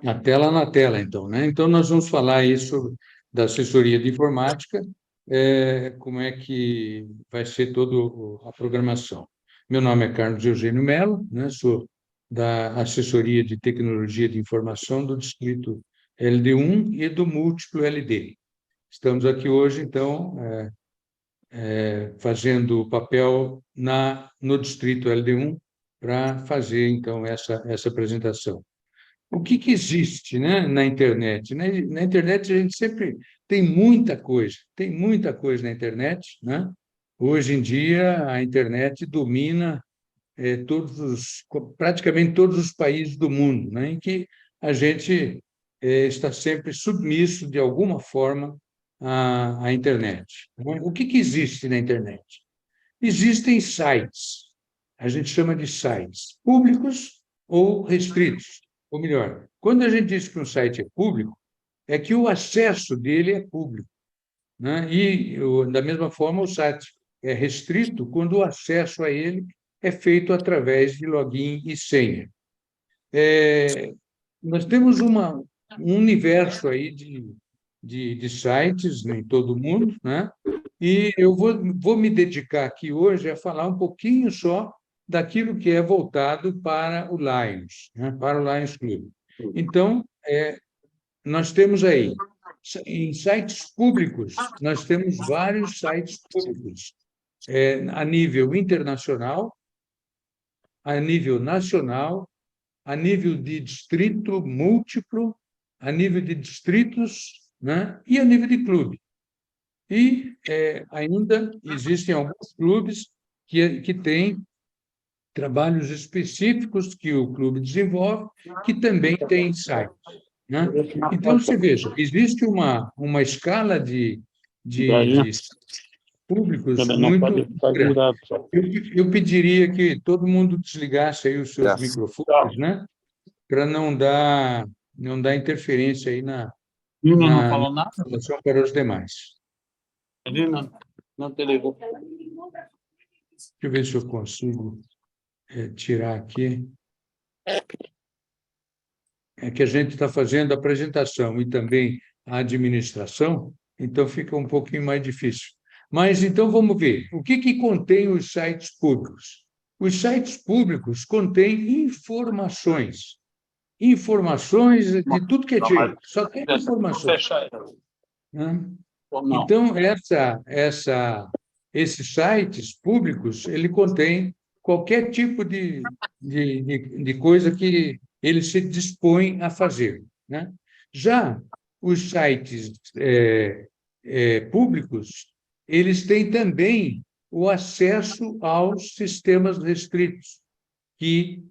A tela na tela, então, né? Então, nós vamos falar aí sobre da assessoria de informática, como é que vai ser toda a programação. Meu nome é Carlos Eugênio Melo, né? Sou da assessoria de tecnologia de informação do distrito LD1 e do múltiplo LD. Estamos aqui hoje, então, fazendo o papel no distrito LD1 para fazer, então, essa apresentação. O que existe, né, na internet? Na internet a gente sempre tem muita coisa na internet, né? Hoje em dia a internet domina praticamente todos os países do mundo, né? Em que a gente está sempre submisso de alguma forma à internet. O que existe na internet? Existem sites, a gente chama de sites públicos ou restritos. Ou melhor, quando a gente diz que um site é público, é que o acesso dele é público, né? E, da mesma forma, o site é restrito quando o acesso a ele é feito através de login e senha. Nós temos um universo aí de sites em todo o mundo, né? E eu vou me dedicar aqui hoje a falar um pouquinho só daquilo que é voltado para o Lions, né? Para o Lions Club. Então, nós temos aí, em sites públicos, nós temos vários sites públicos, a nível internacional, a nível nacional, a nível de distrito múltiplo, a nível de distritos, né? E a nível de clube. E ainda existem alguns clubes que têm trabalhos específicos que o clube desenvolve, que também têm sites, né? Então, você veja, existe uma escala de públicos muito grande. Eu pediria que todo mundo desligasse aí os seus microfones, né? Para não dar interferência aí Nina não na falou nada? informação para os demais. Nina não te ligou. Deixa eu ver se eu consigo tirar aqui. É que a gente está fazendo a apresentação e também a administração, então fica um pouquinho mais difícil. Mas então vamos ver. O que contém os sites públicos? Os sites públicos contêm informações. Informações de tudo que é jeito, só tem informações. Né? Então, esses sites públicos, ele contém qualquer tipo de coisa que ele se dispõe a fazer, né? Já os sites públicos, eles têm também o acesso aos sistemas restritos, que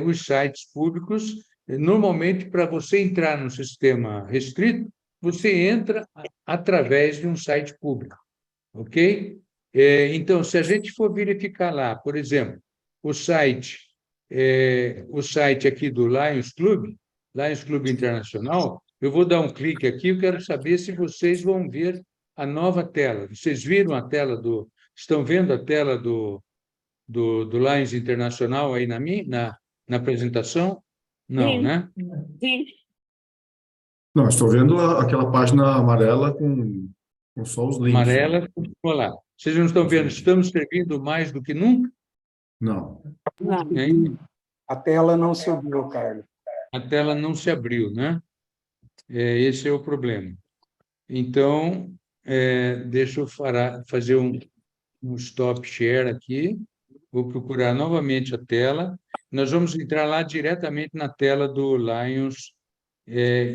os sites públicos, normalmente, para você entrar no sistema restrito, você entra através de um site público, ok? Então, se a gente for verificar lá, por exemplo, o site aqui do Lions Club Internacional, eu vou dar um clique aqui, eu quero saber se vocês vão ver a nova tela. Vocês viram a tela estão vendo a tela do Lions Internacional aí na apresentação? Não, Sim, né? sim. Não, estou vendo aquela página amarela com só os links. Amarela, continua lá. Vocês não estão vendo? Estamos servindo mais do que nunca? Não. Não. Hein? A tela não subiu, Carlos. A tela não se abriu, né? Esse é o problema. Então, deixa eu fazer um stop share aqui. Vou procurar novamente a tela. Nós vamos entrar lá diretamente na tela do Lions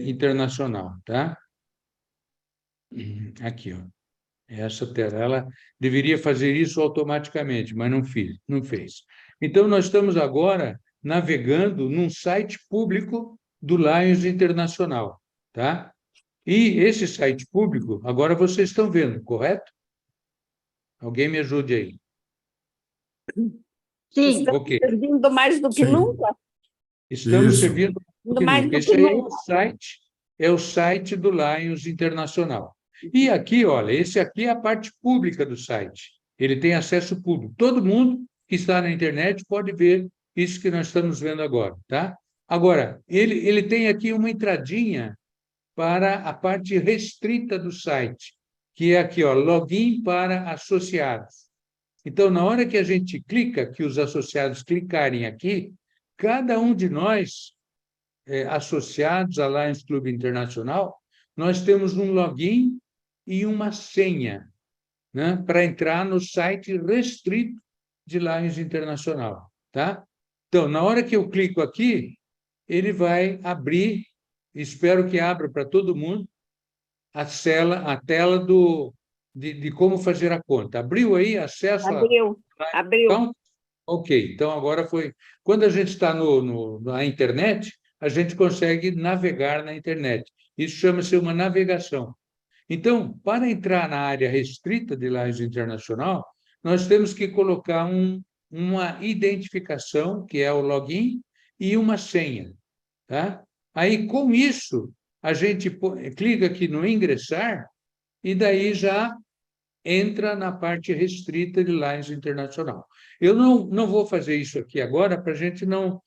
Internacional, tá? Aqui, ó. Essa tela, ela deveria fazer isso automaticamente, mas não fez. Então, nós estamos agora navegando num site público do Lions Internacional, tá? E esse site público, agora vocês estão vendo, correto? Alguém me ajude aí. Sim, Ok. servindo mais do que Sim. nunca. Estamos Isso. servindo Mais do esse que aí é nunca. o site do Lions Internacional. E aqui, olha, esse aqui é a parte pública do site. Ele tem acesso público. Todo mundo que está na internet pode ver isso que nós estamos vendo agora, tá? Agora, ele tem aqui uma entradinha para a parte restrita do site, que é aqui, ó, login para associados. Então, na hora que a gente clica, que os associados clicarem aqui, cada um de nós, associados à Lions Clube Internacional, nós temos um login e uma senha, né, para entrar no site restrito de Lions Internacional. Tá? Então, na hora que eu clico aqui, ele vai abrir, espero que abra para todo mundo, a tela de como fazer a conta. Abriu aí? Acesso a... Abriu. Então, ok, então agora foi... Quando a gente está na internet, a gente consegue navegar na internet. Isso chama-se uma navegação. Então, para entrar na área restrita de Lions Internacional, nós temos que colocar uma identificação, que é o login, e uma senha. Tá? Aí, com isso, a gente clica aqui no ingressar e daí já entra na parte restrita de Lions Internacional. Eu não vou fazer isso aqui agora para a gente não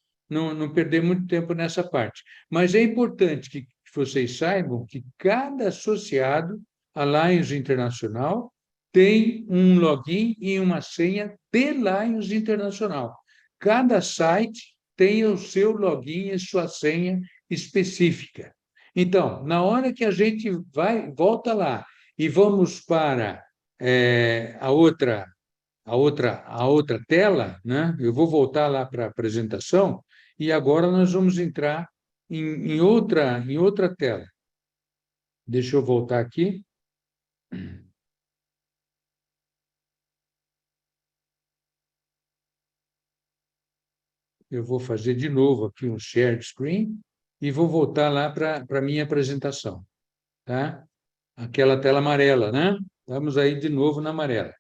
perder muito tempo nessa parte, mas é importante que vocês saibam que cada associado à Lions Internacional tem um login e uma senha de Lions Internacional. Cada site tem o seu login e sua senha específica. Então, na hora que a gente volta lá e vamos para a outra tela, né? Eu vou voltar lá para a apresentação e agora nós vamos entrar em outra tela. Deixa eu voltar aqui. Eu vou fazer de novo aqui um share screen e vou voltar lá para a minha apresentação. Tá? Aquela tela amarela, né? Vamos aí de novo na amarela.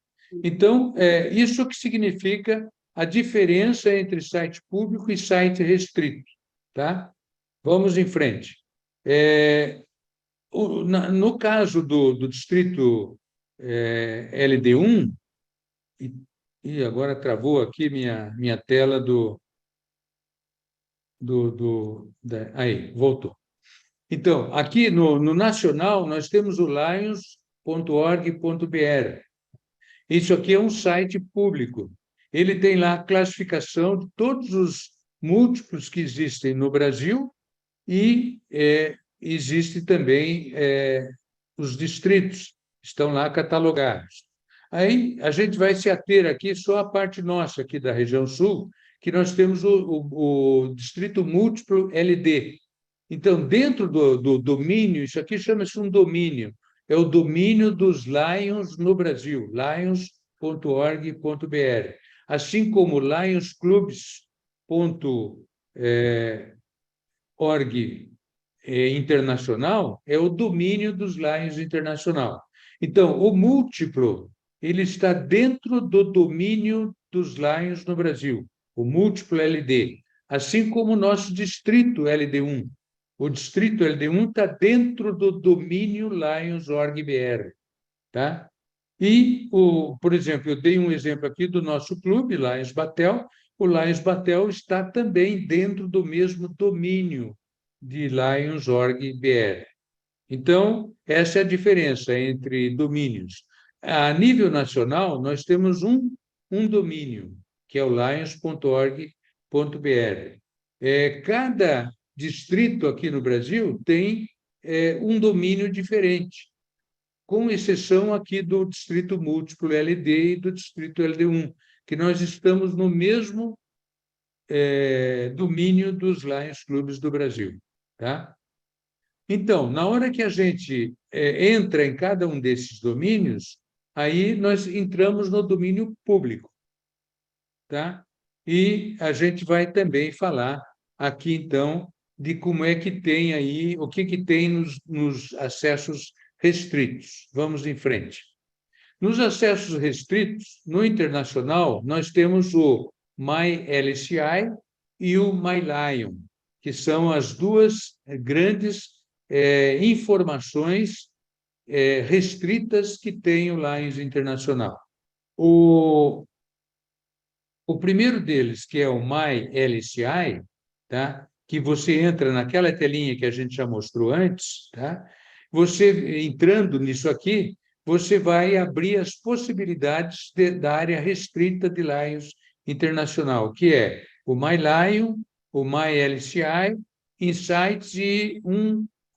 Então, isso que significa a diferença entre site público e site restrito. Tá? Vamos em frente. No caso do distrito LD1, e agora travou aqui minha tela aí, voltou. Então, aqui no nacional, nós temos o lions.org.br. Isso aqui é um site público. Ele tem lá a classificação de todos os múltiplos que existem no Brasil e existe também os distritos, estão lá catalogados. Aí a gente vai se ater aqui só a parte nossa aqui da região sul, que nós temos o distrito múltiplo LD. Então, dentro do domínio, isso aqui chama-se um domínio, é o domínio dos Lions no Brasil, lions.org.br, assim como lionsclubs.org internacional é o domínio dos Lions Internacional. Então, o múltiplo ele está dentro do domínio dos Lions no Brasil, o múltiplo LD, assim como o nosso distrito LD1. O distrito LD1 está dentro do domínio Lions.org.br. Tá? E, por exemplo, eu dei um exemplo aqui do nosso clube, Lions Batel. O Lions Batel está também dentro do mesmo domínio de Lions.org.br. Então, essa é a diferença entre domínios. A nível nacional, nós temos um domínio, que é o lions.org.br. Cada distrito aqui no Brasil tem um domínio diferente, com exceção aqui do distrito múltiplo LD e do distrito LD1, que nós estamos no mesmo domínio dos Lions Clubes do Brasil. Tá? Então, na hora que a gente entra em cada um desses domínios, aí nós entramos no domínio público. Tá? E a gente vai também falar aqui, então, de como é que tem aí, o que tem nos acessos restritos. Vamos em frente. Nos acessos restritos, no internacional, nós temos o MyLCI e o MyLion, que são as duas grandes informações restritas que tem o Lions Internacional. O primeiro deles, que é o MyLCI, tá? que você entra naquela telinha que a gente já mostrou antes, tá? Você, entrando nisso aqui, você vai abrir as possibilidades da área restrita de Lions Internacional, que é o MyLion, o MyLCI, Insights e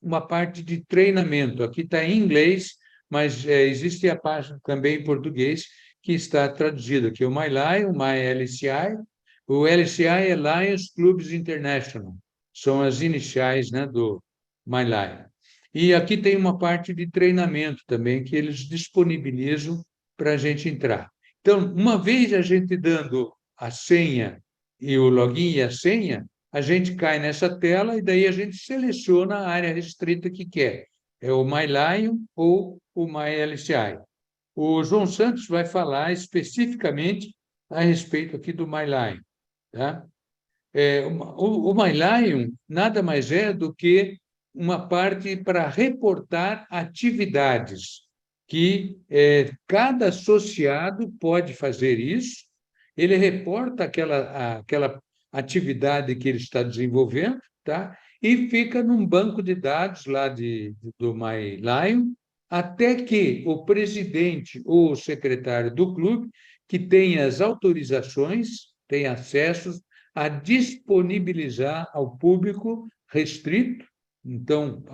uma parte de treinamento. Aqui está em inglês, mas existe a página também em português que está traduzida aqui, o MyLion, o MyLCI. O LCI é Lions Clubs International, são as iniciais, né, do MyLion. E aqui tem uma parte de treinamento também que eles disponibilizam para a gente entrar. Então, uma vez a gente dando a senha e o login e a senha, a gente cai nessa tela e daí a gente seleciona a área restrita que quer. É o MyLion ou o MyLCI. O João Santos vai falar especificamente a respeito aqui do MyLion. Tá? O MyLion nada mais é do que uma parte para reportar atividades, que cada associado pode fazer isso, ele reporta aquela atividade que ele está desenvolvendo, tá? E fica num banco de dados lá do MyLion, até que o presidente ou o secretário do clube, que tem as autorizações, tem acessos a disponibilizar ao público restrito, então,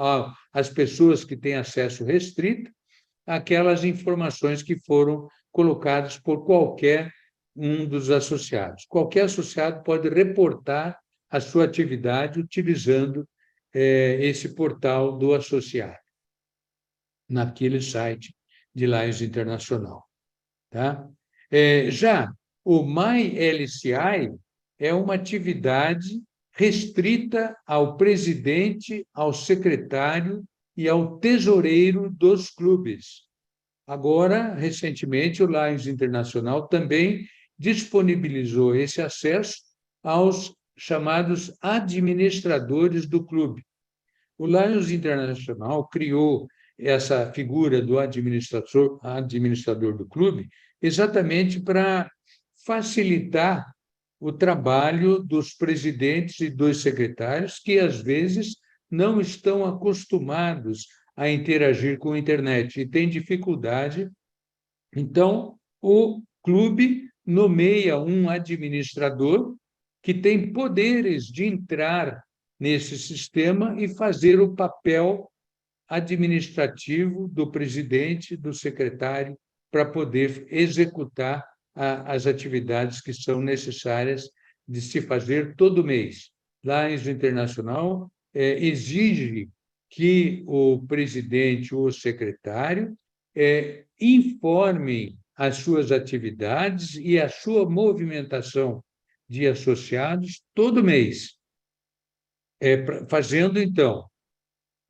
as pessoas que têm acesso restrito, aquelas informações que foram colocadas por qualquer um dos associados. Qualquer associado pode reportar a sua atividade utilizando esse portal do associado, naquele site de Lions Internacional. Tá? Já o MyLCI é uma atividade restrita ao presidente, ao secretário e ao tesoureiro dos clubes. Agora, recentemente, o Lions Internacional também disponibilizou esse acesso aos chamados administradores do clube. O Lions Internacional criou essa figura do administrador do clube exatamente para facilitar o trabalho dos presidentes e dos secretários, que às vezes não estão acostumados a interagir com a internet e têm dificuldade. Então, o clube nomeia um administrador que tem poderes de entrar nesse sistema e fazer o papel administrativo do presidente, do secretário, para poder executar as atividades que são necessárias de se fazer todo mês. Lions Internacional exige que o presidente ou o secretário informem as suas atividades e a sua movimentação de associados todo mês, fazendo, então,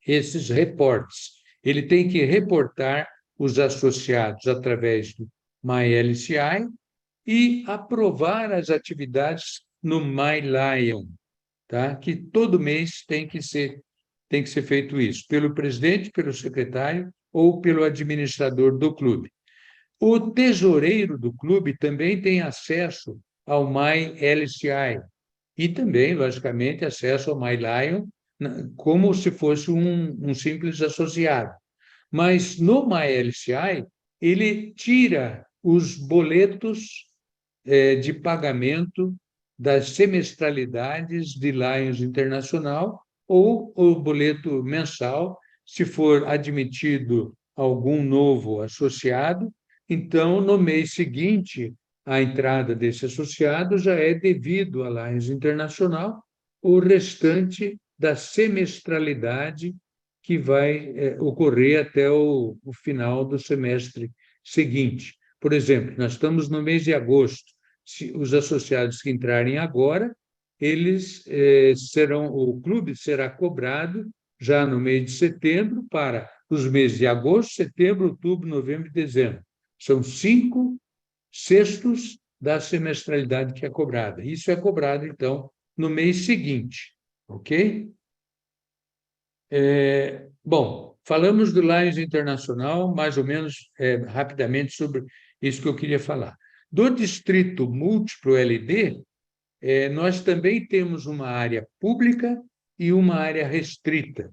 esses reportes. Ele tem que reportar os associados através do MyLCI e aprovar as atividades no MyLion, tá? Que todo mês tem que ser feito isso, pelo presidente, pelo secretário ou pelo administrador do clube. O tesoureiro do clube também tem acesso ao MyLCI e também, logicamente, acesso ao MyLion, como se fosse um simples associado. Mas no MyLCI, ele tira os boletos de pagamento das semestralidades de Lions Internacional ou o boleto mensal, se for admitido algum novo associado. Então, no mês seguinte, a entrada desse associado já é devido à Lions Internacional, o restante da semestralidade que vai ocorrer até o final do semestre seguinte. Por exemplo, nós estamos no mês de agosto. Se os associados que entrarem agora, o clube será cobrado já no mês de setembro para os meses de agosto, setembro, outubro, novembro e dezembro. São 5 sextos da semestralidade que é cobrada. Isso é cobrado, então, no mês seguinte, ok? Bom, falamos do Lions Internacional, mais ou menos rapidamente sobre isso que eu queria falar. Do Distrito Múltiplo LD, nós também temos uma área pública e uma área restrita.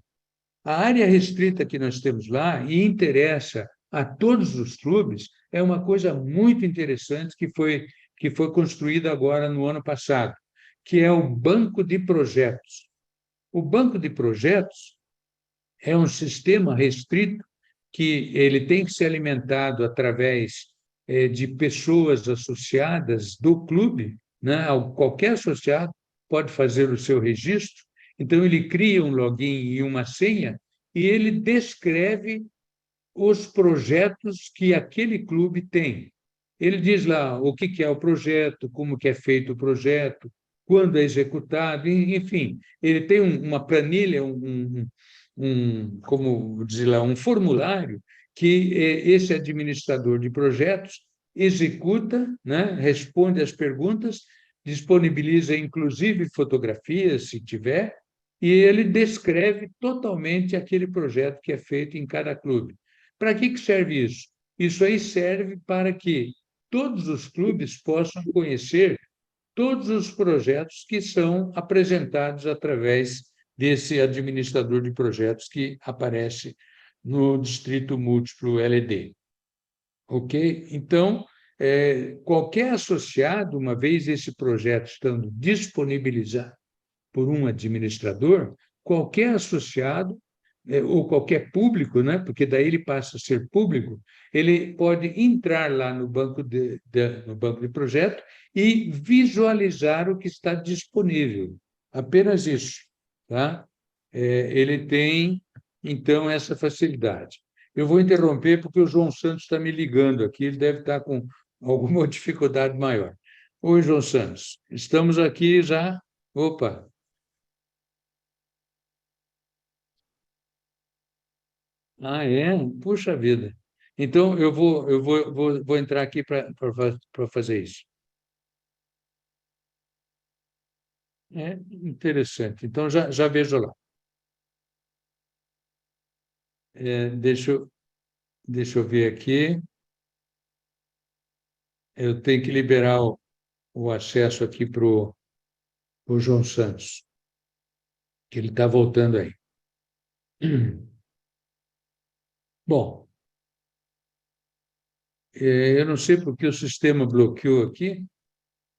A área restrita que nós temos lá, e interessa a todos os clubes, é uma coisa muito interessante que foi construída agora no ano passado, que é o banco de projetos. O banco de projetos é um sistema restrito que ele tem que ser alimentado através de pessoas associadas do clube, né? Qualquer associado pode fazer o seu registro, então ele cria um login e uma senha e ele descreve os projetos que aquele clube tem. Ele diz lá o que é o projeto, como que é feito o projeto, quando é executado, enfim, ele tem uma planilha, como dizer lá, um formulário que esse administrador de projetos executa, né, responde às perguntas, disponibiliza inclusive fotografias, se tiver, e ele descreve totalmente aquele projeto que é feito em cada clube. Para que serve isso? Isso aí serve para que todos os clubes possam conhecer todos os projetos que são apresentados através desse administrador de projetos que aparece no Distrito Múltiplo LD. Ok? Então, qualquer associado, uma vez esse projeto estando disponibilizado por um administrador, qualquer associado ou qualquer público, né? Porque daí ele passa a ser público, ele pode entrar lá no banco de projeto e visualizar o que está disponível. Apenas isso, tá? Ele tem, então, essa facilidade. Eu vou interromper porque o João Santos está me ligando aqui, ele deve estar com alguma dificuldade maior. Oi, João Santos, estamos aqui já. Opa! Ah, é? Puxa vida. Então, vou entrar aqui para fazer isso. É interessante. Então, já vejo lá. Deixa eu ver aqui. Eu tenho que liberar o acesso aqui para o João Santos, que ele está voltando aí. Bom, eu não sei porque o sistema bloqueou aqui,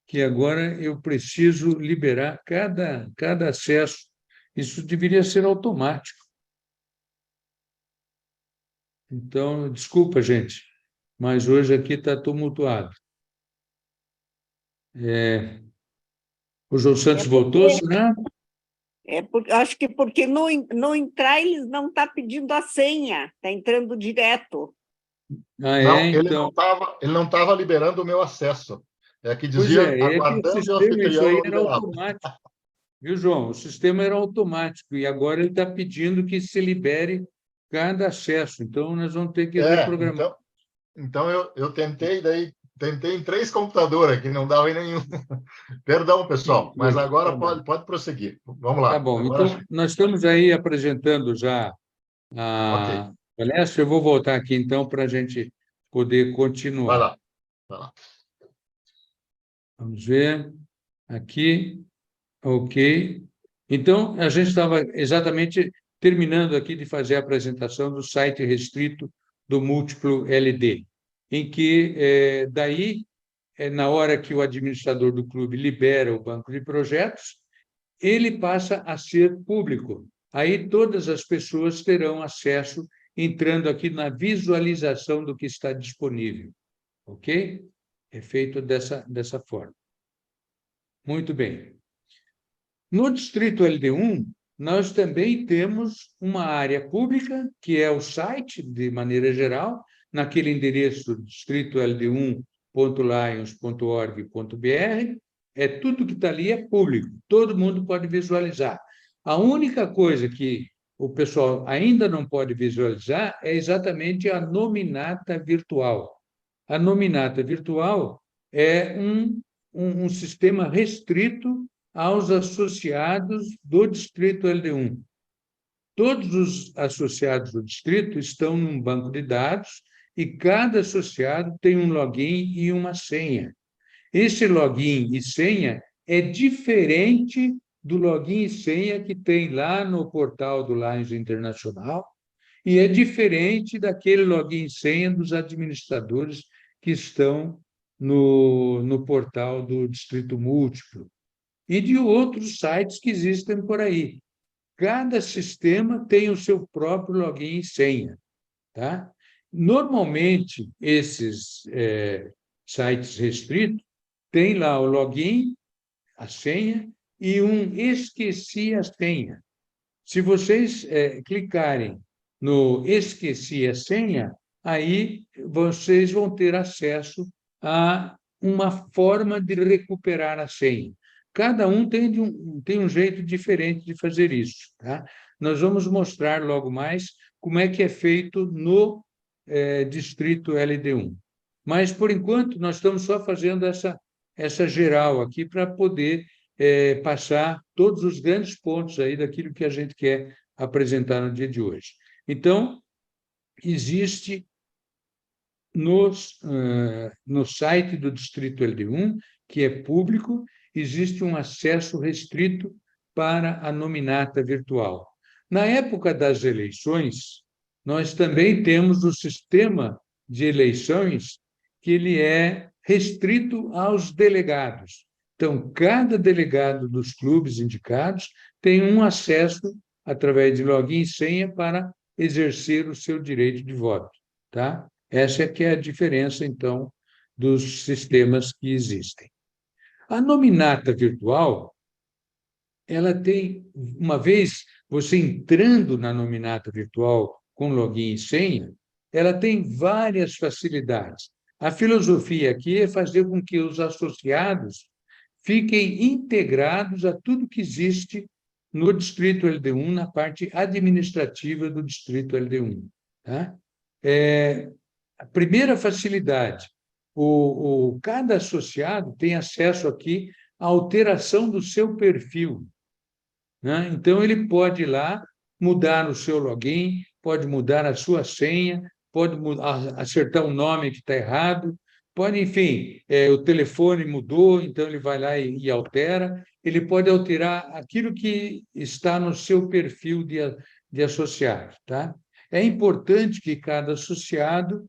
que agora eu preciso liberar cada acesso. Isso deveria ser automático. Então, desculpa, gente, mas hoje aqui está tumultuado. O João Santos voltou, será? Acho que porque no entrar eles não está pedindo a senha, está entrando direto. Ah, Não, então. ele não estava liberando o meu acesso. Que Pois dizia, é que o aguardando o sistema, isso aí anfitrião era liberar. automático. Viu, João? O sistema era automático e agora ele está pedindo que se libere cada acesso. Então, nós vamos ter que reprogramar. Então eu tentei em 3 computadores aqui, não dava em nenhum. Perdão, pessoal, mas agora pode prosseguir. Vamos lá. Tá bom. Agora... Então, nós estamos aí apresentando já a palestra. Eu vou voltar aqui, então, para a gente poder continuar. Vai lá. Vamos ver. Aqui. Ok. Então, a gente estava exatamente terminando aqui de fazer a apresentação do site restrito do Múltiplo LD, em que, daí, na hora que o administrador do clube libera o banco de projetos, ele passa a ser público. Aí todas as pessoas terão acesso entrando aqui na visualização do que está disponível. Ok? É feito dessa forma. Muito bem. No Distrito LD1, nós também temos uma área pública, que é o site, de maneira geral, naquele endereço distritold1.lions.org.br, tudo que está ali é público, todo mundo pode visualizar. A única coisa que o pessoal ainda não pode visualizar é exatamente a nominata virtual. A nominata virtual é um sistema restrito aos associados do Distrito LD1. Todos os associados do distrito estão num banco de dados e cada associado tem um login e uma senha. Esse login e senha é diferente do login e senha que tem lá no portal do Lions Internacional e é diferente daquele login e senha dos administradores que estão no portal do Distrito Múltiplo e de outros sites que existem por aí. Cada sistema tem o seu próprio login e senha, tá? Normalmente, esses sites restritos têm lá o login, a senha e um esqueci a senha. Se vocês clicarem no esqueci a senha, aí vocês vão ter acesso a uma forma de recuperar a senha. Cada um tem um jeito diferente de fazer isso, tá? Nós vamos mostrar logo mais como é que é feito no Distrito LD1. Mas, por enquanto, nós estamos só fazendo essa geral aqui para poder passar todos os grandes pontos aí daquilo que a gente quer apresentar no dia de hoje. Então, existe no site do Distrito LD1, que é público, existe um acesso restrito para a nominata virtual. Na época das eleições, nós também temos o sistema de eleições que ele é restrito aos delegados. Então, cada delegado dos clubes indicados tem um acesso, através de login e senha, para exercer o seu direito de voto. Tá? Essa é que é a diferença, então, dos sistemas que existem. A nominata virtual, ela tem, uma vez você entrando na nominata virtual com login e senha, ela tem várias facilidades. A filosofia aqui é fazer com que os associados fiquem integrados a tudo que existe no Distrito LD1, na parte administrativa do Distrito LD1. Tá? A primeira facilidade, cada associado tem acesso aqui à alteração do seu perfil. Né? Então, ele pode ir lá, mudar o seu login, pode mudar a sua senha, pode acertar um nome que está errado, pode, enfim, o telefone mudou, então ele vai lá e altera. Ele pode alterar aquilo que está no seu perfil de associado. Tá? É importante que cada associado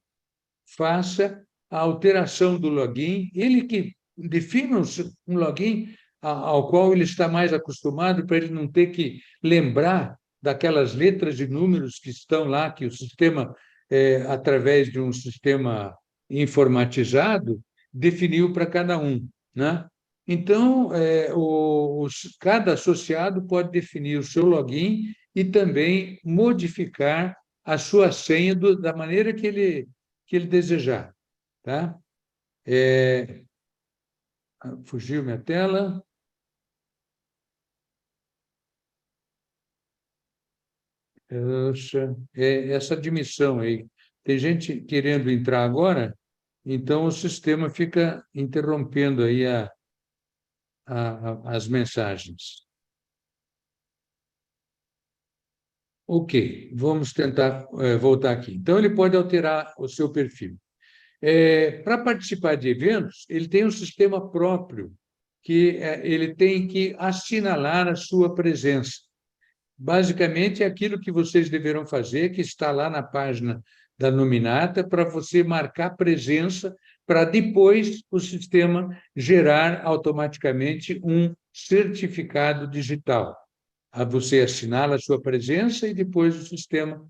faça a alteração do login, ele que defina um login ao qual ele está mais acostumado, para ele não ter que lembrar daquelas letras e números que estão lá, que o sistema, através de um sistema informatizado, definiu para cada um. Né? Então, cada associado pode definir o seu login e também modificar a sua senha da maneira que ele desejar. Tá? Fugiu minha tela. Essa admissão aí. Tem gente querendo entrar agora, então o sistema fica interrompendo aí as mensagens. Ok, vamos tentar voltar aqui. Então, ele pode alterar o seu perfil. Para participar de eventos, ele tem um sistema próprio, que ele tem que assinalar a sua presença. Basicamente, é aquilo que vocês deverão fazer, que está lá na página da nominata, para você marcar presença, para depois o sistema gerar automaticamente um certificado digital. A você assinar a sua presença e depois o sistema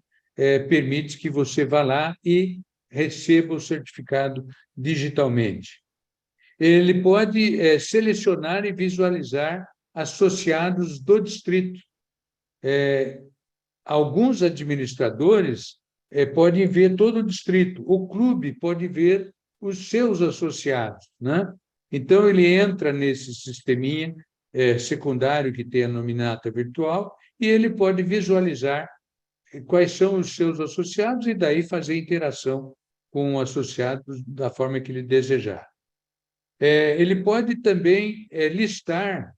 permite que você vá lá e receba o certificado digitalmente. Ele pode selecionar e visualizar associados do distrito. Alguns administradores podem ver todo o distrito, o clube pode ver os seus associados. Né? Então, ele entra nesse sisteminha secundário que tem a nominata virtual e ele pode visualizar quais são os seus associados e daí fazer interação com o associado da forma que ele desejar. Ele pode também listar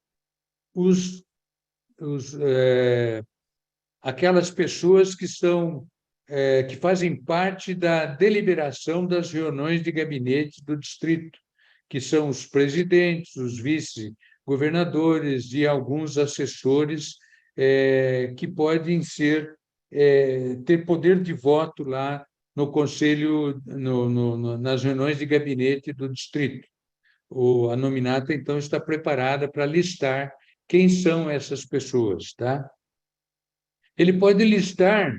aquelas pessoas que fazem parte da deliberação das reuniões de gabinete do distrito, que são os presidentes, os vice-governadores, governadores e alguns assessores que podem ter poder de voto lá no conselho, nas reuniões de gabinete do distrito. A nominata, então, está preparada para listar quem são essas pessoas, tá? Ele pode listar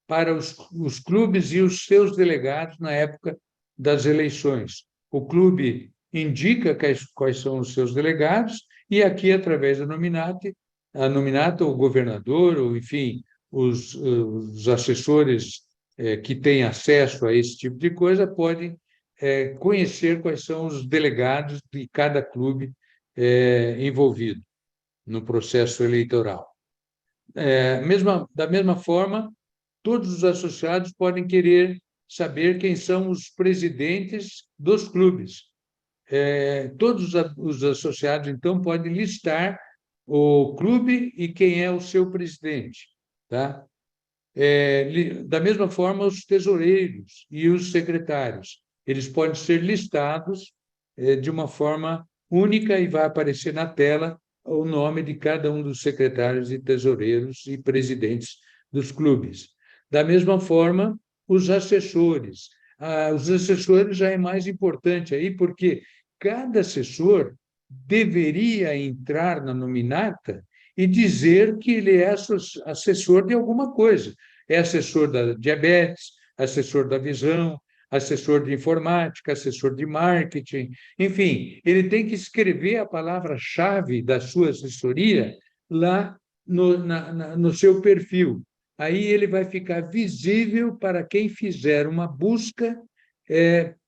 para os clubes e os seus delegados na época das eleições. O clube indica quais são os seus delegados e aqui, através da nominata, o governador, ou, enfim, os assessores que têm acesso a esse tipo de coisa podem conhecer quais são os delegados de cada clube envolvido no processo eleitoral. Da mesma forma, todos os associados podem querer saber quem são os presidentes dos clubes. Todos os associados, então, podem listar o clube e quem é o seu presidente. Tá? Da mesma forma, os tesoureiros e os secretários. Eles podem ser listados de uma forma única e vai aparecer na tela o nome de cada um dos secretários e tesoureiros e presidentes dos clubes. Da mesma forma, os assessores. Os assessores já é mais importante aí, porque cada assessor deveria entrar na nominata e dizer que ele é assessor de alguma coisa. É assessor da diabetes, assessor da visão, assessor de informática, assessor de marketing, enfim, ele tem que escrever a palavra-chave da sua assessoria lá no seu perfil. Aí ele vai ficar visível para quem fizer uma busca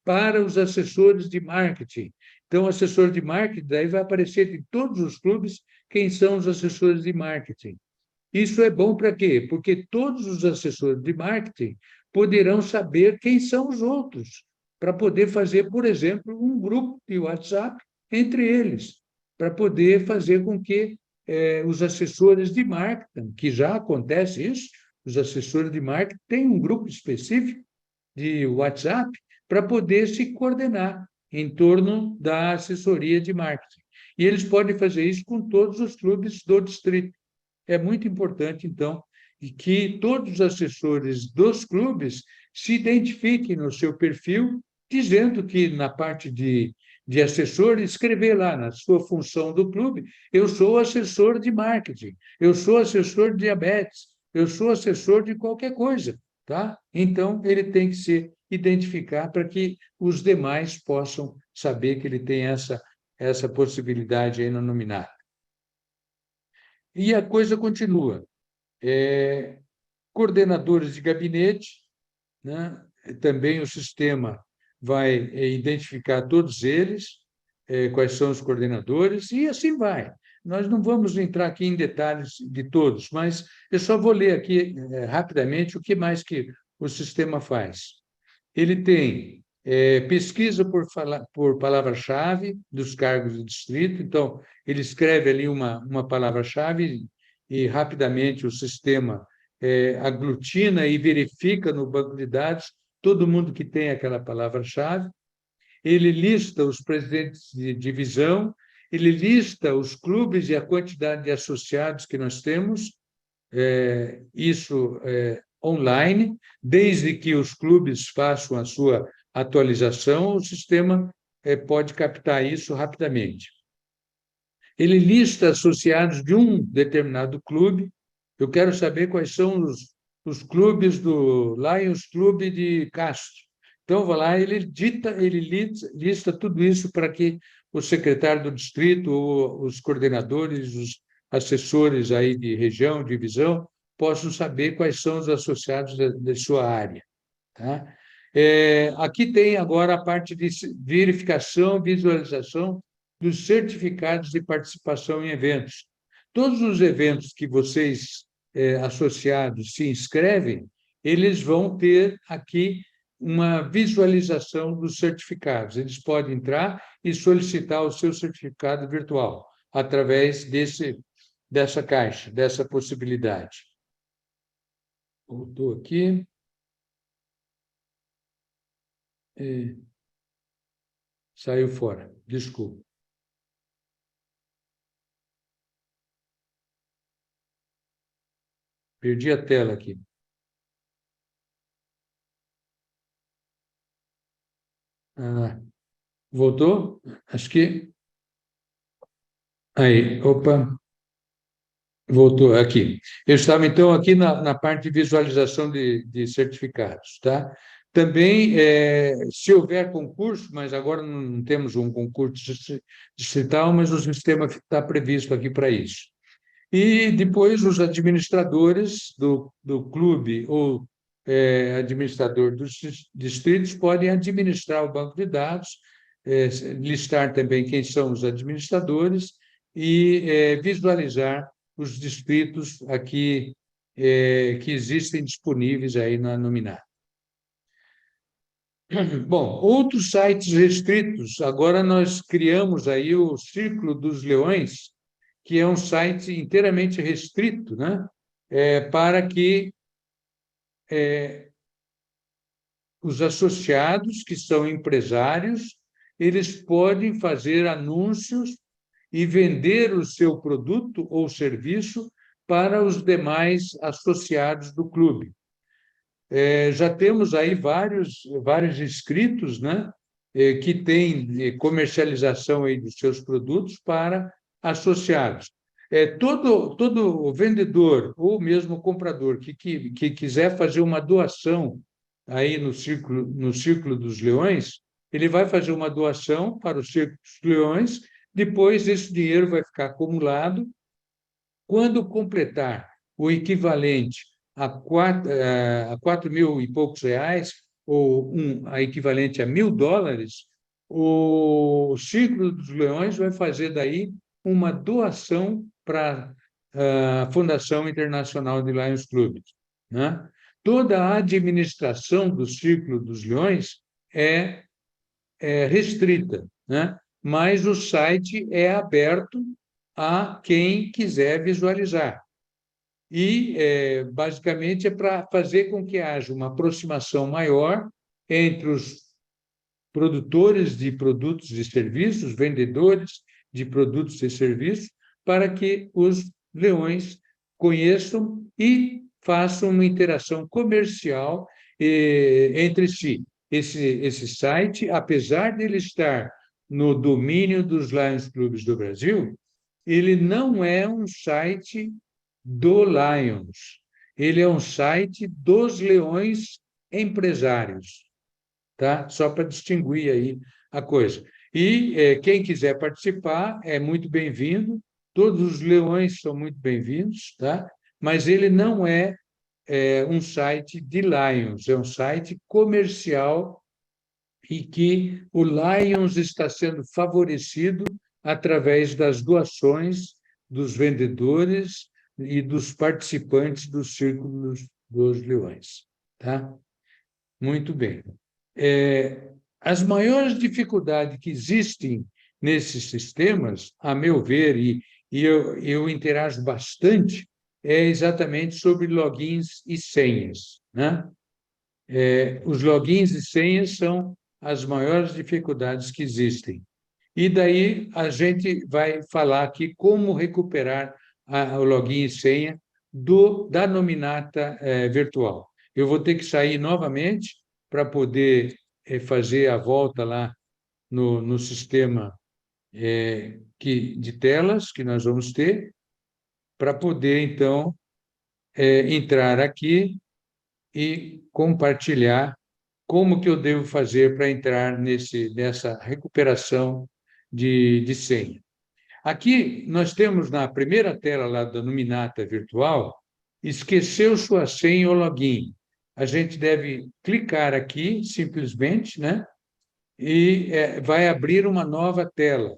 para os assessores de marketing. Então, o assessor de marketing daí vai aparecer em todos os clubes quem são os assessores de marketing. Isso é bom para quê? Porque todos os assessores de marketing poderão saber quem são os outros, para poder fazer, por exemplo, um grupo de WhatsApp entre eles, para poder fazer com que os assessores de marketing, que já acontece isso, os assessores de marketing têm um grupo específico de WhatsApp para poder se coordenar em torno da assessoria de marketing. E eles podem fazer isso com todos os clubes do distrito. É muito importante, então, que todos os assessores dos clubes se identifiquem no seu perfil, dizendo que, na parte de assessor, escrever lá, na sua função do clube, eu sou assessor de marketing, eu sou assessor de diabetes, eu sou assessor de qualquer coisa. Tá? Então, ele tem que se identificar para que os demais possam saber que ele tem essa possibilidade aí no nominado. E a coisa continua. Coordenadores de gabinete, né? Também o sistema vai identificar todos eles, quais são os coordenadores, e assim vai. Nós não vamos entrar aqui em detalhes de todos, mas eu só vou ler aqui rapidamente o que mais que o sistema faz. Ele tem pesquisa por palavra-chave dos cargos do distrito, então, ele escreve ali uma palavra-chave e, rapidamente, o sistema aglutina e verifica no banco de dados todo mundo que tem aquela palavra-chave. Ele lista os presidentes de divisão, ele lista os clubes e a quantidade de associados que nós temos, isso online, desde que os clubes façam a sua atualização, o sistema pode captar isso rapidamente. Ele lista associados de um determinado clube. Eu quero saber quais são os clubes do Lions Clube de Castro. Então, vou lá, ele lista tudo isso para que o secretário do distrito, ou os coordenadores, os assessores aí de região, divisão, possam saber quais são os associados da sua área. Tá? Aqui tem agora a parte de verificação, visualização dos certificados de participação em eventos. Todos os eventos que vocês, associados, se inscrevem, eles vão ter aqui uma visualização dos certificados. Eles podem entrar e solicitar o seu certificado virtual através dessa caixa, dessa possibilidade. Voltou aqui. Saiu fora, desculpa. Perdi a tela aqui. Voltou? Acho que... Aí, opa, voltou aqui. Eu estava, então, aqui na parte de visualização de certificados, tá? Também, se houver concurso, mas agora não temos um concurso distrital, mas o sistema está previsto aqui para isso. E depois os administradores do clube ou administrador dos distritos podem administrar o banco de dados, listar também quem são os administradores e visualizar os distritos aqui que existem disponíveis aí na Nominata. Bom, outros sites restritos. Agora nós criamos aí o Círculo dos Leões, que é um site inteiramente restrito, né? Para que os associados, que são empresários, eles podem fazer anúncios e vender o seu produto ou serviço para os demais associados do clube. Já temos aí vários inscritos, né? Que têm comercialização aí dos seus produtos para associados. Todo vendedor ou mesmo comprador que quiser fazer uma doação aí no Círculo dos Leões, ele vai fazer uma doação para o Círculo dos Leões, depois esse dinheiro vai ficar acumulado. Quando completar o equivalente a 4 mil e poucos reais, ou a equivalente a $1.000, o Círculo dos Leões vai fazer daí uma doação para a Fundação Internacional de Lions Clubs, né? Toda a administração do Círculo dos Leões é restrita, né? Mas o site é aberto a quem quiser visualizar. E, basicamente, é para fazer com que haja uma aproximação maior entre os produtores de produtos e serviços, vendedores de produtos e serviços, para que os leões conheçam e façam uma interação comercial entre si. Esse site, apesar de ele estar no domínio dos Lions Clubes do Brasil, ele não é um site do Lions, ele é um site dos leões empresários, tá? Só para distinguir aí a coisa. E quem quiser participar é muito bem-vindo, todos os leões são muito bem-vindos, tá? Mas ele não é um site de Lions, é um site comercial e que o Lions está sendo favorecido através das doações dos vendedores e dos participantes do Círculo dos Leões. Tá? Muito bem. As maiores dificuldades que existem nesses sistemas, a meu ver, e eu interajo bastante, é exatamente sobre logins e senhas, né? Os logins e senhas são as maiores dificuldades que existem. E daí a gente vai falar aqui como recuperar o login e senha da Nominata virtual. Eu vou ter que sair novamente para poder fazer a volta lá no sistema de telas que nós vamos ter, para poder, então, entrar aqui e compartilhar como que eu devo fazer para entrar nessa recuperação de senha. Aqui nós temos na primeira tela lá da Nominata virtual, esqueceu sua senha ou login. A gente deve clicar aqui, simplesmente, né? E vai abrir uma nova tela.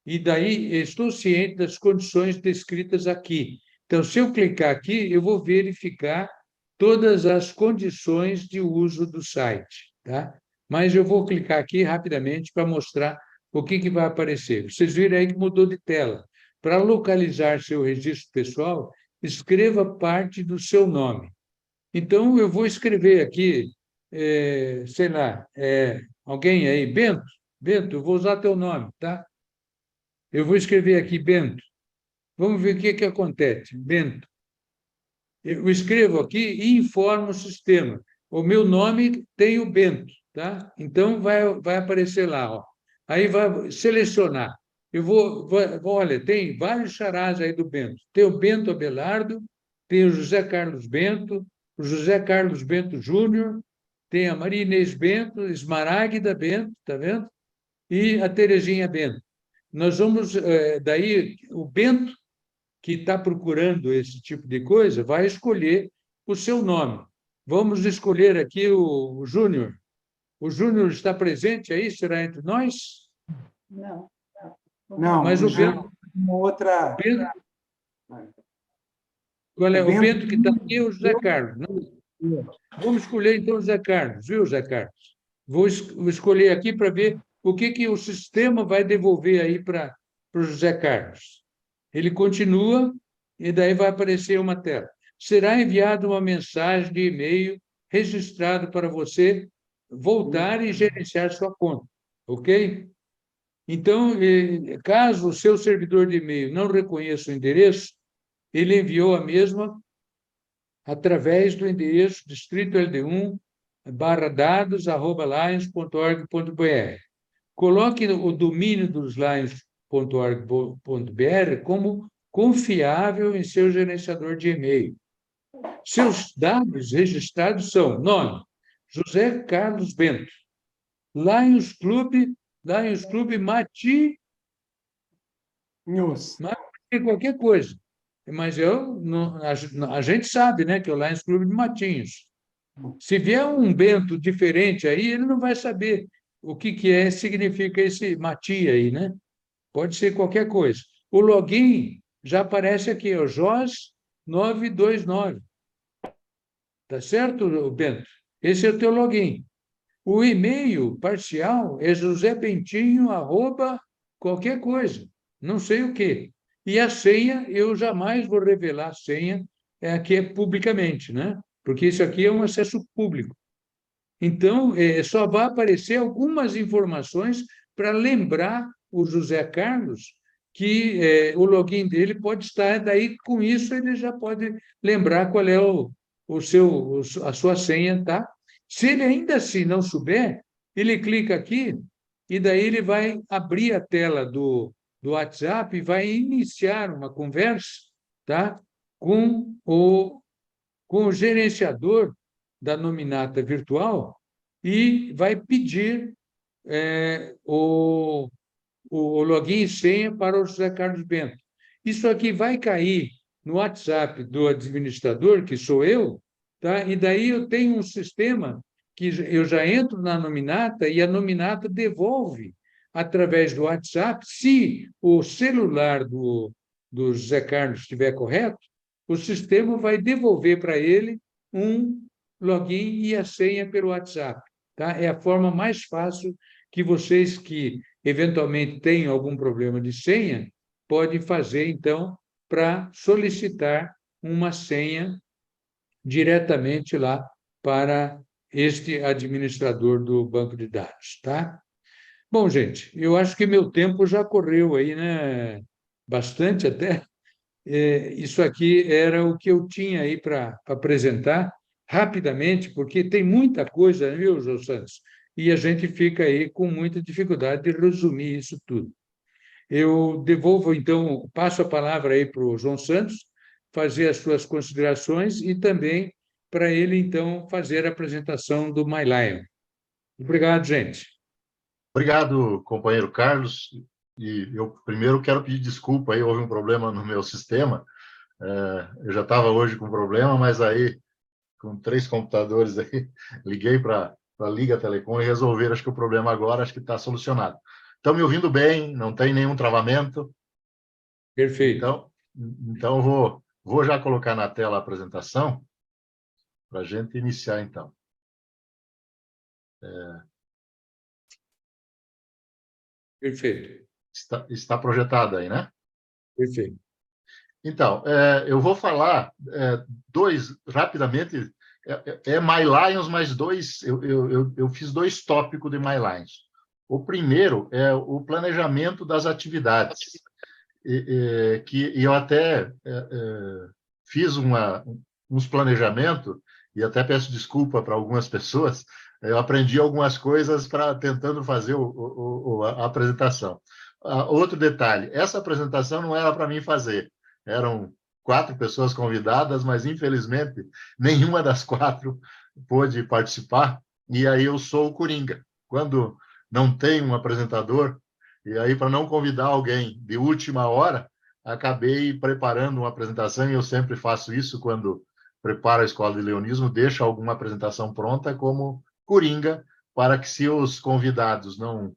E daí estou ciente das condições descritas aqui. Então, se eu clicar aqui, eu vou verificar todas as condições de uso do site, tá? Mas eu vou clicar aqui rapidamente para mostrar o que vai aparecer. Vocês viram aí que mudou de tela. Para localizar seu registro pessoal, escreva parte do seu nome. Então, eu vou escrever aqui, sei lá, alguém aí, Bento, eu vou usar teu nome, tá? Eu vou escrever aqui, Bento. Vamos ver o que acontece. Bento. Eu escrevo aqui e informo o sistema. O meu nome tem o Bento, tá? Então vai aparecer lá, ó. Aí vai selecionar. Olha, tem vários charás aí do Bento. Tem o Bento Abelardo, tem o José Carlos Bento, o José Carlos Bento Júnior, tem a Maria Inês Bento, Esmaragda Bento, tá vendo? E a Terezinha Bento. Nós vamos, daí, o Bento, que está procurando esse tipo de coisa, vai escolher o seu nome. Vamos escolher aqui o Júnior. O Júnior está presente aí? Será entre nós? Não. Não, Mas o Bento, uma outra. qual é? O O Bento- Bento que está aqui é o José Carlos. Não? Vamos escolher, então, o José Carlos, viu, José Carlos? Vou escolher aqui para ver o que o sistema vai devolver aí para o José Carlos. Ele continua e daí vai aparecer uma tela. Será enviada uma mensagem de e-mail registrado para você voltar e gerenciar sua conta, ok? Então, caso o seu servidor de e-mail não reconheça o endereço, ele enviou a mesma através do endereço distritold1/dados@lions.org.br. Coloque o domínio dos lions.org.br como confiável em seu gerenciador de e-mail. Seus dados registrados são nome, José Carlos Bento, Lions Clube Mati, News. qualquer coisa. Mas a gente sabe, né, que é o Lions Clube de Matinhos. Se vier um Bento diferente aí, ele não vai saber o que significa esse Mati aí, né? Pode ser qualquer coisa. O login já aparece aqui, o JOS 929. Tá certo, Bento? Esse é o teu login. O e-mail parcial é josebentinho, qualquer coisa, não sei o quê. E a senha, eu jamais vou revelar a senha aqui publicamente, né? Porque isso aqui é um acesso público. Então, só vai aparecer algumas informações para lembrar o José Carlos que o login dele pode estar, daí com isso ele já pode lembrar qual é a sua senha, tá? Se ele ainda assim não souber, ele clica aqui e daí ele vai abrir a tela do WhatsApp e vai iniciar uma conversa, tá? com o gerenciador da nominata virtual e vai pedir o login e senha para o José Carlos Bento. Isso aqui vai cair no WhatsApp do administrador, que sou eu, tá? E daí eu tenho um sistema que eu já entro na nominata e a nominata devolve através do WhatsApp, se o celular do José Carlos estiver correto, o sistema vai devolver para ele um login e a senha pelo WhatsApp. Tá? É a forma mais fácil que vocês que eventualmente tenham algum problema de senha podem fazer, então, para solicitar uma senha diretamente lá para este administrador do banco de dados. Tá? Bom, gente, eu acho que meu tempo já correu aí, né? Bastante até. Isso aqui era o que eu tinha aí para apresentar rapidamente, porque tem muita coisa, viu, João Santos? E a gente fica aí com muita dificuldade de resumir isso tudo. Eu devolvo, então, passo a palavra aí para o João Santos fazer as suas considerações e também para ele, então, fazer a apresentação do MyLion. Obrigado, gente. Obrigado, companheiro Carlos. E eu primeiro quero pedir desculpa, aí houve um problema no meu sistema. Eu já estava hoje com problema, mas aí, com 3 computadores aí, liguei para a Liga Telecom e resolveram. Acho que o problema agora acho que está solucionado. Estão me ouvindo bem? Não tem nenhum travamento? Perfeito. Então vou já colocar na tela a apresentação para a gente iniciar, então. Perfeito. Está projetado aí, né? Perfeito. Então, eu vou falar rapidamente, My Lions mais 2, eu fiz 2 tópicos de My Lions. O primeiro é o planejamento das atividades, que eu até fiz uns planejamentos, e até peço desculpa para algumas pessoas, eu aprendi algumas coisas tentando fazer a apresentação. Outro detalhe, essa apresentação não era para mim fazer, eram 4 pessoas convidadas, mas infelizmente nenhuma das 4 pôde participar, e aí eu sou o coringa. Quando não tem um apresentador, e aí para não convidar alguém de última hora, acabei preparando uma apresentação, e eu sempre faço isso quando preparo a Escola de Leonismo, deixo alguma apresentação pronta como coringa, para que se os convidados não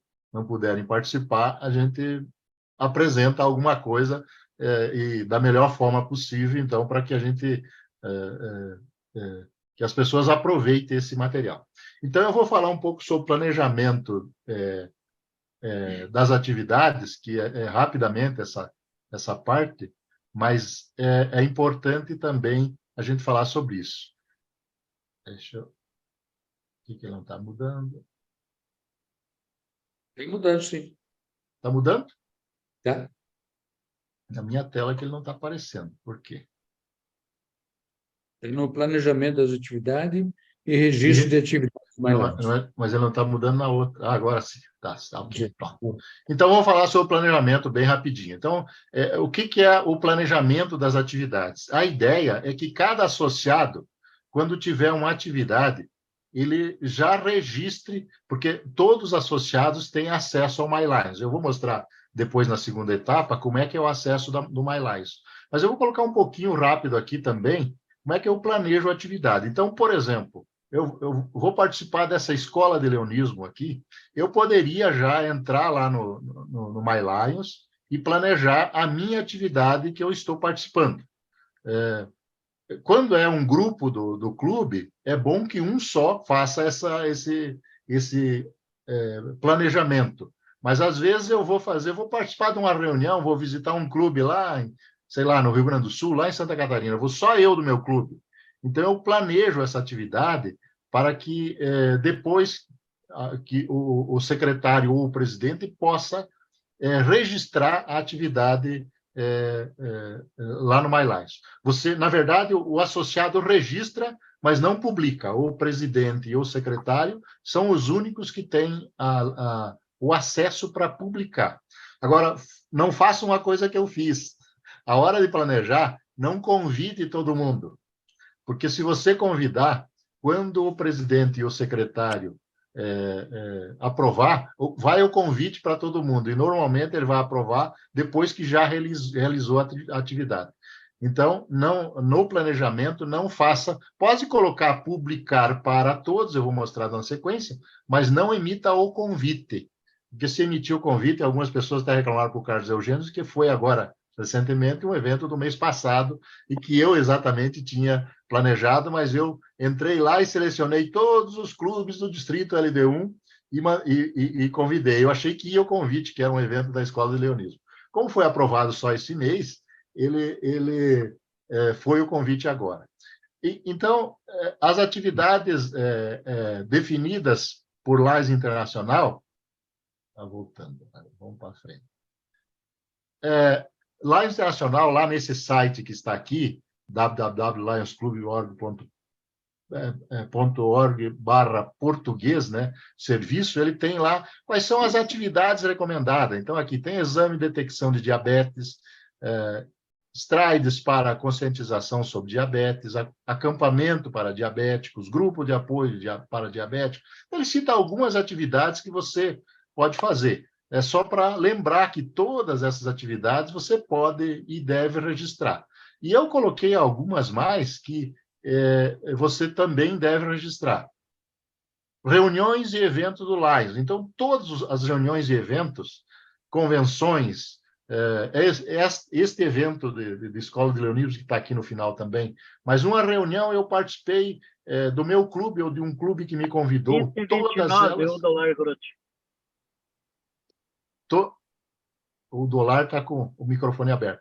puderem participar, a gente apresenta alguma coisa e da melhor forma possível, então, para que a gente que as pessoas aproveitem esse material. Então, eu vou falar um pouco sobre o planejamento das atividades, que rapidamente essa parte, mas é importante também a gente falar sobre isso. Deixa eu... O que ele não está mudando? Tem mudado, sim. Está mudando? Tá? Na minha tela que ele não está aparecendo. Por quê? Tem no planejamento das atividades e registro de atividades mais largas. Mas ele não está mudando na outra. Agora sim. Tá, ok. Pronto. Então, vamos falar sobre o planejamento bem rapidinho. Então, o que é o planejamento das atividades? A ideia é que cada associado, quando tiver uma atividade, ele já registre, porque todos os associados têm acesso ao MyLines. Eu vou mostrar depois, na segunda etapa, como é que é o acesso do MyLines. Mas eu vou colocar um pouquinho rápido aqui também, como é que eu planejo a atividade. Então, por exemplo, eu vou participar dessa escola de leonismo aqui, eu poderia já entrar lá no MyLions e planejar a minha atividade que eu estou participando. Quando é um grupo do clube, é bom que um só faça esse planejamento. Mas, às vezes, eu vou participar de uma reunião, vou visitar um clube lá, sei lá, no Rio Grande do Sul, lá em Santa Catarina, vou só eu do meu clube. Então, eu planejo essa atividade para que depois que o secretário ou o presidente possa registrar a atividade lá no MyLines. Na verdade, o associado registra, mas não publica. O presidente e o secretário são os únicos que têm o acesso para publicar. Agora, não faça uma coisa que eu fiz. A hora de planejar, não convide todo mundo. Porque se você convidar, quando o presidente e o secretário aprovar, vai o convite para todo mundo, e normalmente ele vai aprovar depois que já realizou a atividade. Então, no planejamento, não faça, pode colocar publicar para todos, eu vou mostrar na sequência, mas não emita o convite, porque se emitir o convite, algumas pessoas até reclamaram para o Carlos Eugênio, que foi agora, recentemente, um evento do mês passado, e que eu exatamente tinha planejado, mas eu entrei lá e selecionei todos os clubes do Distrito LD1 e convidei. Eu achei que ia o convite, que era um evento da Escola de Leonismo. Como foi aprovado só esse mês, ele foi o convite agora. Então, as atividades definidas por Lines Internacional... Está voltando, vamos para frente. Lines Internacional, lá nesse site que está aqui, www.lionsclub.org/português, né, serviço, ele tem lá quais são as atividades recomendadas. Então, aqui tem exame de detecção de diabetes, strides para conscientização sobre diabetes, acampamento para diabéticos, grupo de apoio para diabéticos. Ele cita algumas atividades que você pode fazer. É só para lembrar que todas essas atividades você pode e deve registrar. E eu coloquei algumas mais que você também deve registrar. Reuniões e eventos do Lines. Então, todas as reuniões e eventos, convenções, este evento de Escola de Leonismo, que está aqui no final também, mas uma reunião eu participei do meu clube ou de um clube que me convidou. Todas elas... O Dolar está com o microfone aberto.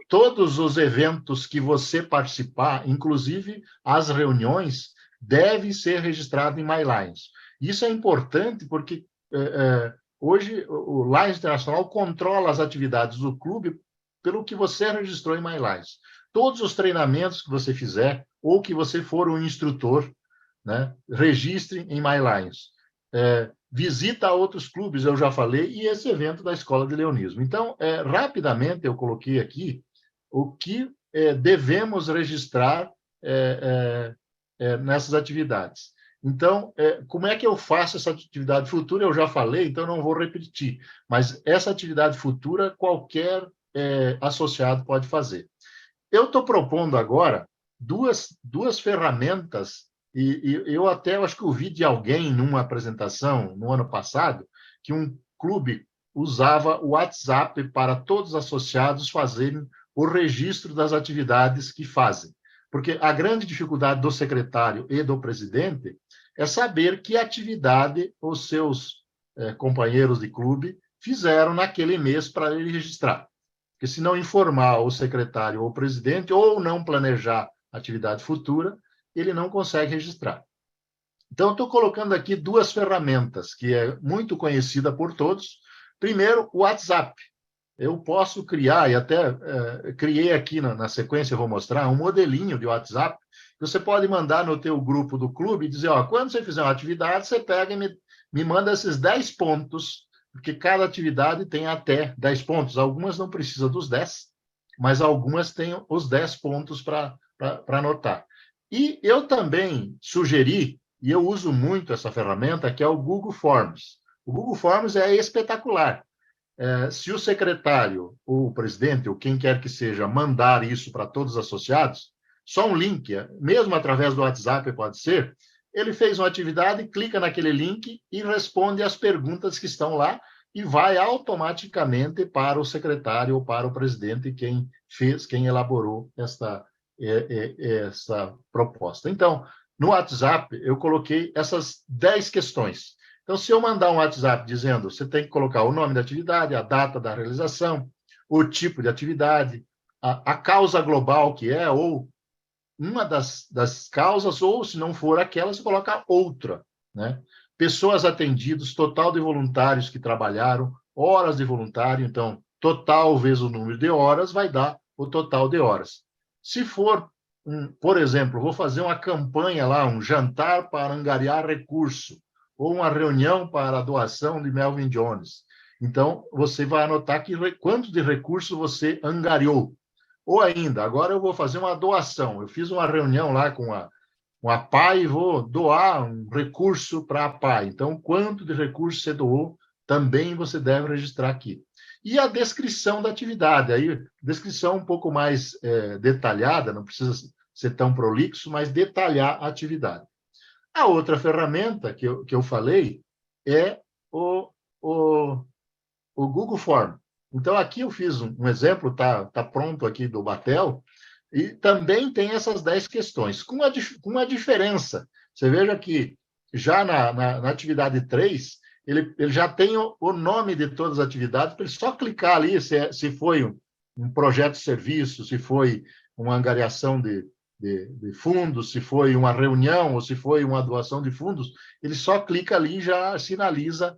Todos os eventos que você participar, inclusive as reuniões, devem ser registrados em MyLines. Isso é importante porque hoje o Lines Internacional controla as atividades do clube pelo que você registrou em MyLines. Todos os treinamentos que você fizer, ou que você for um instrutor, né? Registre em MyLions. Visita a outros clubes, eu já falei, e esse evento da Escola de Leonismo. Então, rapidamente eu coloquei aqui o que devemos registrar nessas atividades. Então, como é que eu faço essa atividade futura? Eu já falei, então não vou repetir, mas essa atividade futura qualquer associado pode fazer. Eu estou propondo agora duas ferramentas, e eu até acho que ouvi de alguém numa apresentação no ano passado, que um clube usava o WhatsApp para todos os associados fazerem o registro das atividades que fazem. Porque a grande dificuldade do secretário e do presidente é saber que atividade os seus companheiros de clube fizeram naquele mês para ele registrar. Porque se não informar o secretário ou o presidente, ou não planejar atividade futura, ele não consegue registrar. Então, eu estou colocando aqui duas ferramentas, que é muito conhecida por todos. Primeiro, o WhatsApp. Eu posso criar, e até criei aqui na sequência, eu vou mostrar, um modelinho de WhatsApp, que você pode mandar no teu grupo do clube e dizer, quando você fizer uma atividade, você pega e me manda esses 10 pontos, porque cada atividade tem até 10 pontos. Algumas não precisam dos 10, mas algumas têm os 10 pontos para anotar. E eu também sugeri, e eu uso muito essa ferramenta, que é o Google Forms. O Google Forms é espetacular. Se o secretário, ou o presidente, ou quem quer que seja, mandar isso para todos os associados, só um link, mesmo através do WhatsApp pode ser, ele fez uma atividade, clica naquele link e responde as perguntas que estão lá e vai automaticamente para o secretário ou para o presidente, quem elaborou essa proposta. Então, no WhatsApp, eu coloquei essas 10 questões. Então, se eu mandar um WhatsApp dizendo, você tem que colocar o nome da atividade, a data da realização, o tipo de atividade, a causa global que é, ou uma das causas, ou se não for aquela, você coloca outra, né? Pessoas atendidas, total de voluntários que trabalharam, horas de voluntário, então, total vezes o número de horas vai dar o total de horas. Se for, por exemplo, vou fazer uma campanha lá, um jantar para angariar recurso, ou uma reunião para a doação de Melvin Jones. Então, você vai anotar quanto de recurso você angariou. Ou ainda, agora eu vou fazer uma doação. Eu fiz uma reunião lá com a PAI e vou doar um recurso para a PAI. Então, quanto de recurso você doou, também você deve registrar aqui. E a descrição da atividade. Aí, descrição um pouco mais detalhada, não precisa ser tão prolixo, mas detalhar a atividade. A outra ferramenta que eu falei é o Google Form. Então, aqui eu fiz um exemplo, tá pronto aqui do Batel, e também tem essas 10 questões, com uma diferença. Você veja que já na atividade 3, ele já tem o nome de todas as atividades, para ele só clicar ali se foi um projeto de serviço, se foi uma angariação de fundos, se foi uma reunião ou se foi uma doação de fundos, ele só clica ali e já sinaliza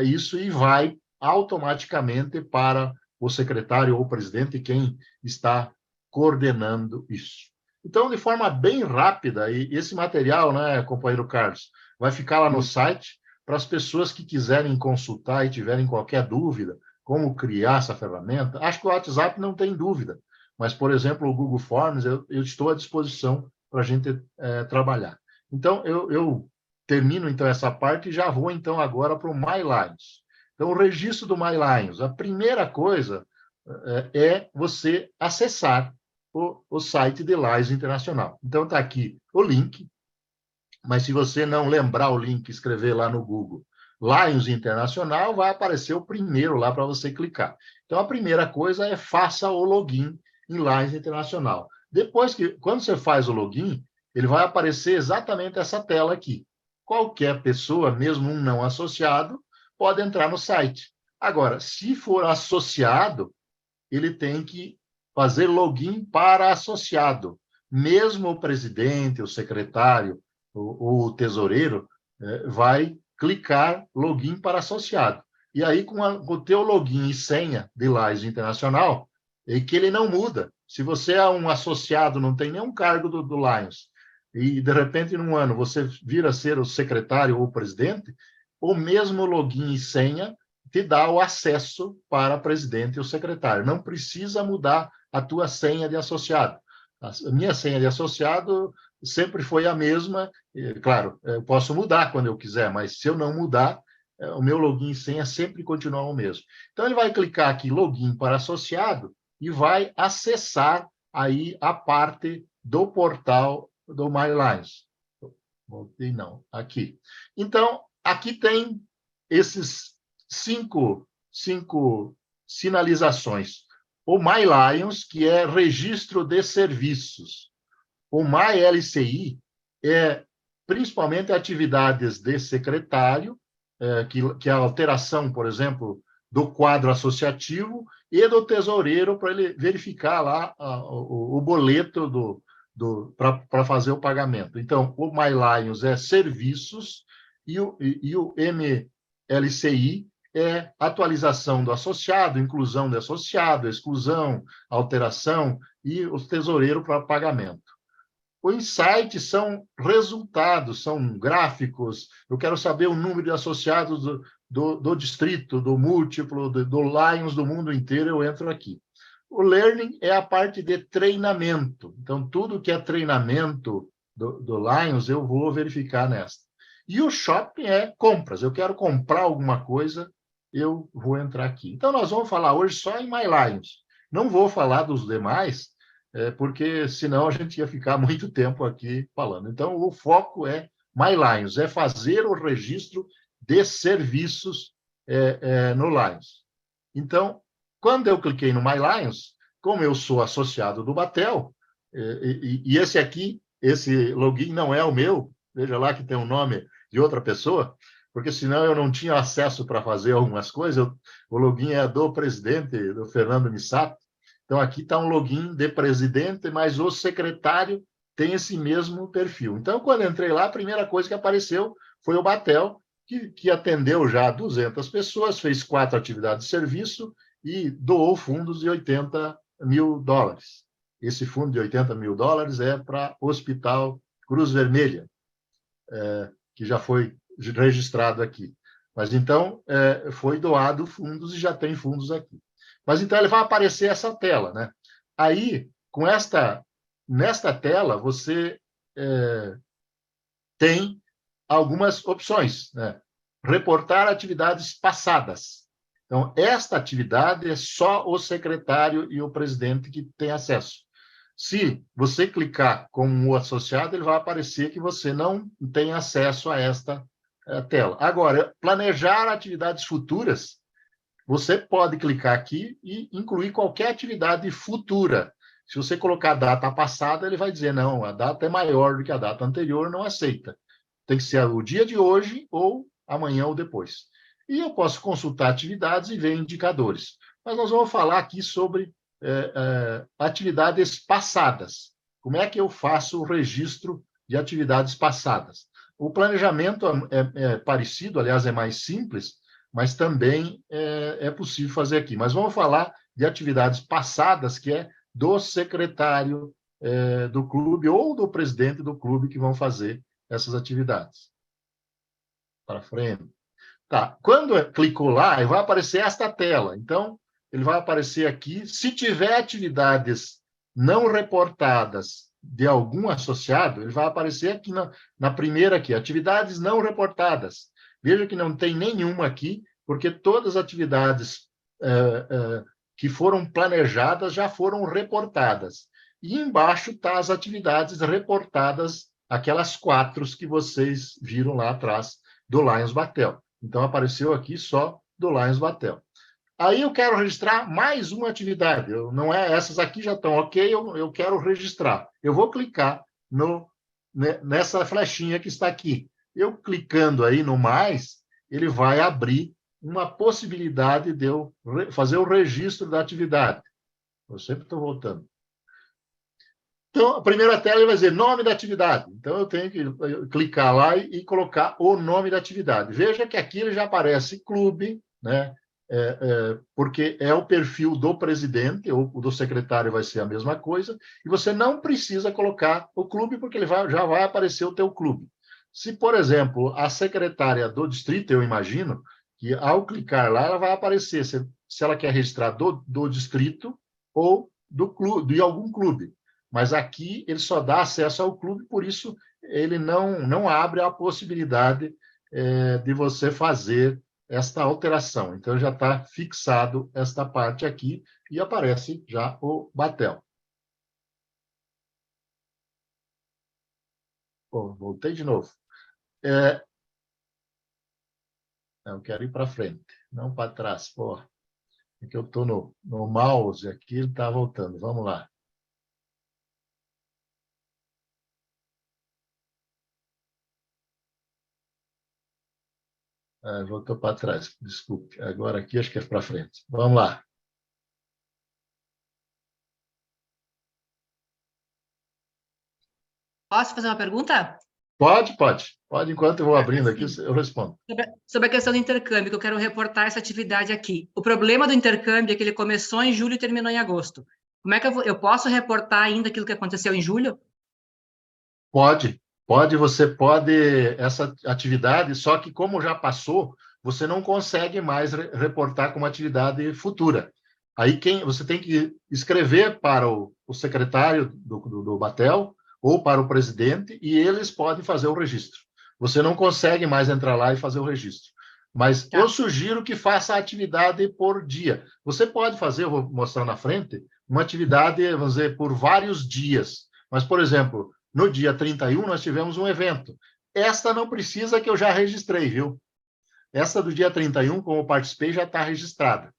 isso e vai automaticamente para o secretário ou o presidente, quem está coordenando isso. Então, de forma bem rápida, e esse material, né, companheiro Carlos, vai ficar lá no site para as pessoas que quiserem consultar e tiverem qualquer dúvida, como criar essa ferramenta. Acho que o WhatsApp não tem dúvida, mas, por exemplo, o Google Forms, eu estou à disposição para a gente trabalhar. Então, eu termino, então, essa parte e já vou, então, agora para o MyLions. Então, o registro do MyLions, a primeira coisa é você acessar o site de Lions Internacional. Então, está aqui o link, mas se você não lembrar o link, escrever lá no Google Lions Internacional, vai aparecer o primeiro lá para você clicar. Então, a primeira coisa é faça o login em Lions Internacional. Depois quando você faz o login, ele vai aparecer exatamente essa tela aqui. Qualquer pessoa, mesmo um não associado, pode entrar no site. Agora, se for associado, ele tem que fazer login para associado. Mesmo o presidente, o secretário ou o tesoureiro vai clicar login para associado. E aí, com o teu login e senha de Lions Internacional, e que ele não muda. Se você é um associado, não tem nenhum cargo do Lions, e de repente, num ano, você vira a ser o secretário ou o presidente, o mesmo login e senha te dá o acesso para presidente ou secretário. Não precisa mudar a tua senha de associado. A minha senha de associado sempre foi a mesma. Claro, eu posso mudar quando eu quiser, mas se eu não mudar, o meu login e senha sempre continua o mesmo. Então, ele vai clicar aqui, login para associado, e vai acessar aí a parte do portal do MyLions. Voltei, não, aqui. Então, aqui tem esses cinco sinalizações. O MyLions, que é registro de serviços. O MyLCI é principalmente atividades de secretário, que é a alteração, por exemplo, do quadro associativo e do tesoureiro para ele verificar lá o boleto para fazer o pagamento. Então, o MyLions é serviços e o MLCI é atualização do associado, inclusão do associado, exclusão, alteração e o tesoureiro para pagamento. O insight são resultados, são gráficos. Eu quero saber o número de associados do distrito, do múltiplo, do Lions do mundo inteiro, eu entro aqui. O learning é a parte de treinamento. Então, tudo que é treinamento do Lions, eu vou verificar nesta. E o shopping é compras. Eu quero comprar alguma coisa, eu vou entrar aqui. Então, nós vamos falar hoje só em MyLions. Não vou falar dos demais, porque senão a gente ia ficar muito tempo aqui falando. Então, o foco é MyLions, é fazer o registro de serviços no Lions. Então, quando eu cliquei no MyLions, como eu sou associado do Batel, e esse aqui, esse login não é o meu, veja lá que tem o nome de outra pessoa, porque senão eu não tinha acesso para fazer algumas coisas, o login é do presidente, do Fernando Missato. Então, aqui está um login de presidente, mas o secretário tem esse mesmo perfil. Então, quando entrei lá, a primeira coisa que apareceu foi o Batel, que atendeu já 200 pessoas, fez 4 atividades de serviço e doou fundos de $80 mil. Esse fundo de $80 mil é para o Hospital Cruz Vermelha, que já foi registrado aqui. Mas, então, foi doado fundos e já tem fundos aqui. Mas, então, ele vai aparecer essa tela, né? Aí, nesta tela, você tem algumas opções, né? Reportar atividades passadas. Então, esta atividade é só o secretário e o presidente que tem acesso. Se você clicar como associado, ele vai aparecer que você não tem acesso a esta tela. Agora, planejar atividades futuras, você pode clicar aqui e incluir qualquer atividade futura. Se você colocar a data passada, ele vai dizer, não, a data é maior do que a data anterior, não aceita. Tem que ser o dia de hoje ou amanhã ou depois. E eu posso consultar atividades e ver indicadores. Mas nós vamos falar aqui sobre atividades passadas. Como é que eu faço o registro de atividades passadas? O planejamento é parecido, aliás, é mais simples, mas também é possível fazer aqui. Mas vamos falar de atividades passadas, que é do secretário do clube ou do presidente do clube que vão fazer essas atividades. Para frente. Tá. Quando clicou lá, vai aparecer esta tela. Então, ele vai aparecer aqui. Se tiver atividades não reportadas de algum associado, ele vai aparecer aqui na primeira aqui, atividades não reportadas. Veja que não tem nenhuma aqui, porque todas as atividades que foram planejadas já foram reportadas. E embaixo tá as atividades reportadas, aquelas 4 que vocês viram lá atrás do Lions Batel. Então, apareceu aqui só do Lions Batel. Aí eu quero registrar mais uma atividade. Não é, essas aqui já estão ok, eu quero registrar. Eu vou clicar nessa flechinha que está aqui. Eu clicando aí no mais, ele vai abrir uma possibilidade de eu fazer o registro da atividade. Eu sempre estou voltando. Então, a primeira tela ele vai dizer nome da atividade. Então, eu tenho que clicar lá e colocar o nome da atividade. Veja que aqui ele já aparece clube, né? porque é o perfil do presidente ou do secretário vai ser a mesma coisa, e você não precisa colocar o clube, porque já vai aparecer o teu clube. Se, por exemplo, a secretária do distrito, eu imagino, que ao clicar lá, ela vai aparecer se ela quer registrar do distrito ou do clube, de algum clube. Mas aqui ele só dá acesso ao clube, por isso ele não abre a possibilidade de você fazer esta alteração. Então, já está fixado esta parte aqui e aparece já o Batel. Bom, voltei de novo. Eu quero ir para frente, não para trás. Pô, é que eu estou no mouse aqui, ele está voltando. Vamos lá. Voltou para trás, desculpe. Agora aqui acho que é para frente. Vamos lá. Posso fazer uma pergunta? Pode. Enquanto eu vou abrindo aqui, eu respondo. Sobre a questão do intercâmbio, que eu quero reportar essa atividade aqui. O problema do intercâmbio é que ele começou em julho e terminou em agosto. Como é que eu posso reportar ainda aquilo que aconteceu em julho? Pode, você pode, essa atividade, só que como já passou, você não consegue mais reportar como atividade futura. Aí você tem que escrever para o secretário do Batel ou para o presidente e eles podem fazer o registro. Você não consegue mais entrar lá e fazer o registro. Mas eu sugiro que faça a atividade por dia. Você pode fazer, eu vou mostrar na frente, uma atividade, vamos dizer, por vários dias. Mas, por exemplo, no dia 31, nós tivemos um evento. Esta não precisa, que eu já registrei, viu? Essa do dia 31, como eu participei, já está registrada.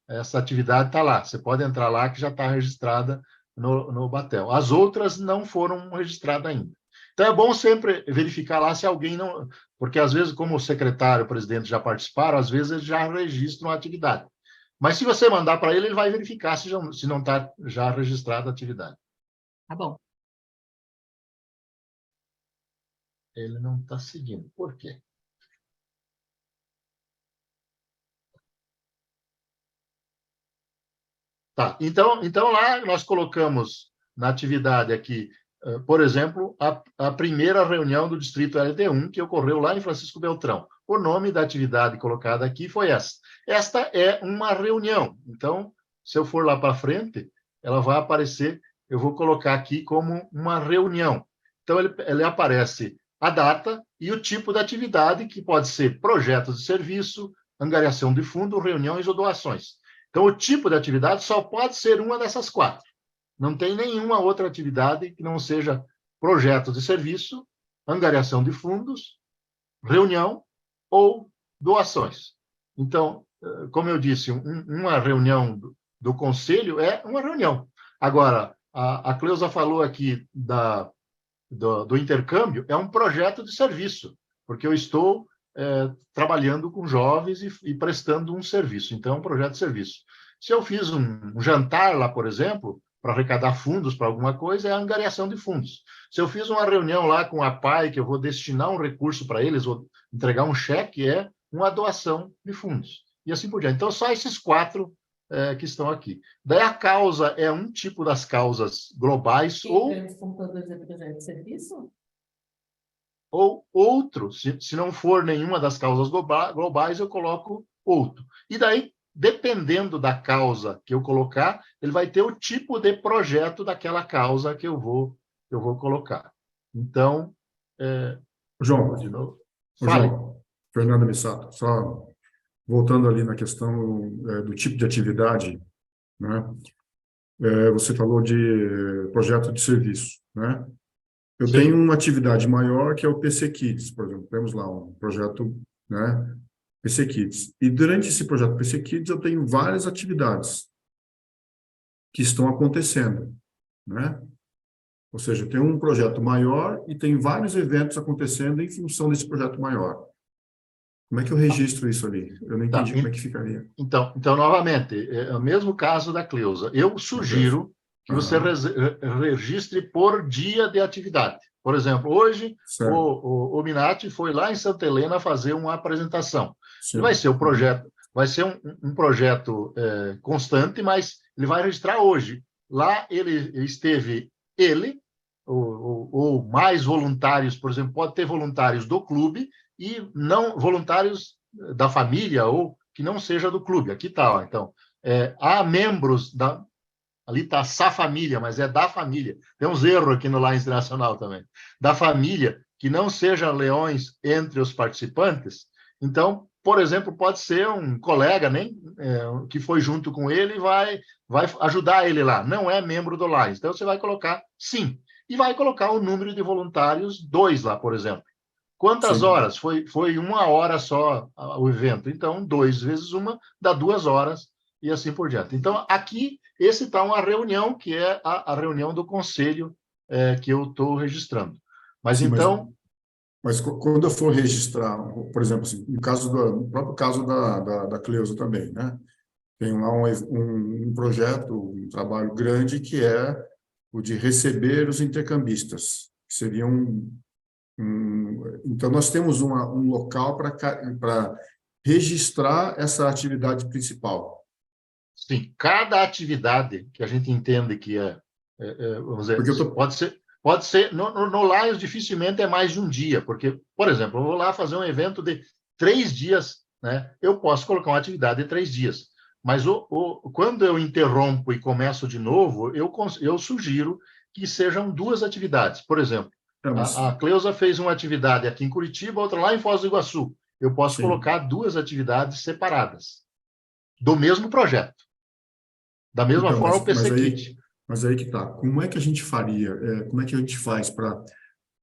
Essa atividade está lá. Você pode entrar lá, que já está registrada no Batel. As outras não foram registradas ainda. Então, é bom sempre verificar lá se alguém não... Porque, às vezes, como o secretário e o presidente já participaram, às vezes eles já registram a atividade. Mas, se você mandar para ele, ele vai verificar se não está já registrada a atividade. Tá bom. Ele não está seguindo. Por quê? Tá, então lá nós colocamos na atividade aqui, por exemplo, a primeira reunião do Distrito LD1, que ocorreu lá em Francisco Beltrão. O nome da atividade colocada aqui foi essa. Esta é uma reunião. Então, se eu for lá para frente, ela vai aparecer, eu vou colocar aqui como uma reunião. Então, ele aparece a data e o tipo da atividade, que pode ser projetos de serviço, angariação de fundo, reuniões ou doações. Então, o tipo de atividade só pode ser uma dessas quatro. Não tem nenhuma outra atividade que não seja projeto de serviço, angariação de fundos, reunião ou doações. Então, como eu disse, uma reunião do conselho é uma reunião. Agora, a Cleusa falou aqui do intercâmbio, é um projeto de serviço, porque eu estou trabalhando com jovens e prestando um serviço. Então, é um projeto de serviço. Se eu fiz um jantar lá, por exemplo, para arrecadar fundos para alguma coisa, é a angariação de fundos. Se eu fiz uma reunião lá com a PAI, que eu vou destinar um recurso para eles, vou entregar um cheque, é uma doação de fundos. E assim por diante. Então, só esses quatro que estão aqui. Daí a causa é um tipo das causas globais ou outro, se não for nenhuma das causas globais, eu coloco outro. E daí, dependendo da causa que eu colocar, ele vai ter o tipo de projeto daquela causa que eu vou colocar. Então, João, de novo. João, Fernando Missato, só voltando ali na questão do tipo de atividade, né? Você falou de projeto de serviço, né? Eu Sim. tenho uma atividade maior que é o PC Kids, por exemplo. Temos lá um projeto, né, PC Kids. E durante esse projeto PC Kids eu tenho várias atividades que estão acontecendo, né? Ou seja, eu tenho um projeto maior e tem vários eventos acontecendo em função desse projeto maior. Como é que eu registro isso ali? Eu não entendi como é que ficaria. Então, novamente, é o mesmo caso da Cleusa. Eu sugiro que você registre por dia de atividade. Por exemplo, hoje o Minati foi lá em Santa Helena fazer uma apresentação. Vai ser o projeto. vai ser um projeto constante, mas ele vai registrar hoje. Lá ele esteve ou mais voluntários, por exemplo, pode ter voluntários do clube e não voluntários da família ou que não seja do clube. Aqui está, então, há membros da... Ali está Sa Família, mas é da família. Tem uns erros aqui no Lions Internacional também. Da família, que não seja leões entre os participantes. Então, por exemplo, pode ser um colega que foi junto com ele e vai ajudar ele lá. Não é membro do Lions. Então, você vai colocar sim. E vai colocar o número de voluntários 2 lá, por exemplo. Quantas Sim. horas? Foi 1 hora só o evento. Então, 2 vezes 1 dá 2 horas e assim por diante. Então, aqui, esse está uma reunião, que é a reunião do conselho que eu estou registrando. Mas, Sim, então... Mas quando eu for registrar, por exemplo, assim, no próprio caso da Cleusa também, né? Tem lá um projeto, um trabalho grande, que é o de receber os intercambistas, que seria então, nós temos um local para registrar essa atividade principal. Sim, cada atividade que a gente entende que vamos dizer, pode ser no Lions dificilmente é mais de um dia, porque, por exemplo, eu vou lá fazer um evento de 3 dias, né? Eu posso colocar uma atividade de 3 dias, mas quando eu interrompo e começo de novo, eu sugiro que sejam 2 atividades. Por exemplo, a Cleusa fez uma atividade aqui em Curitiba, outra lá em Foz do Iguaçu. Eu posso colocar 2 atividades separadas do mesmo projeto. Da mesma forma, o PC Kit. Mas aí que tá. Como é que a gente faria? Como é que a gente faz para...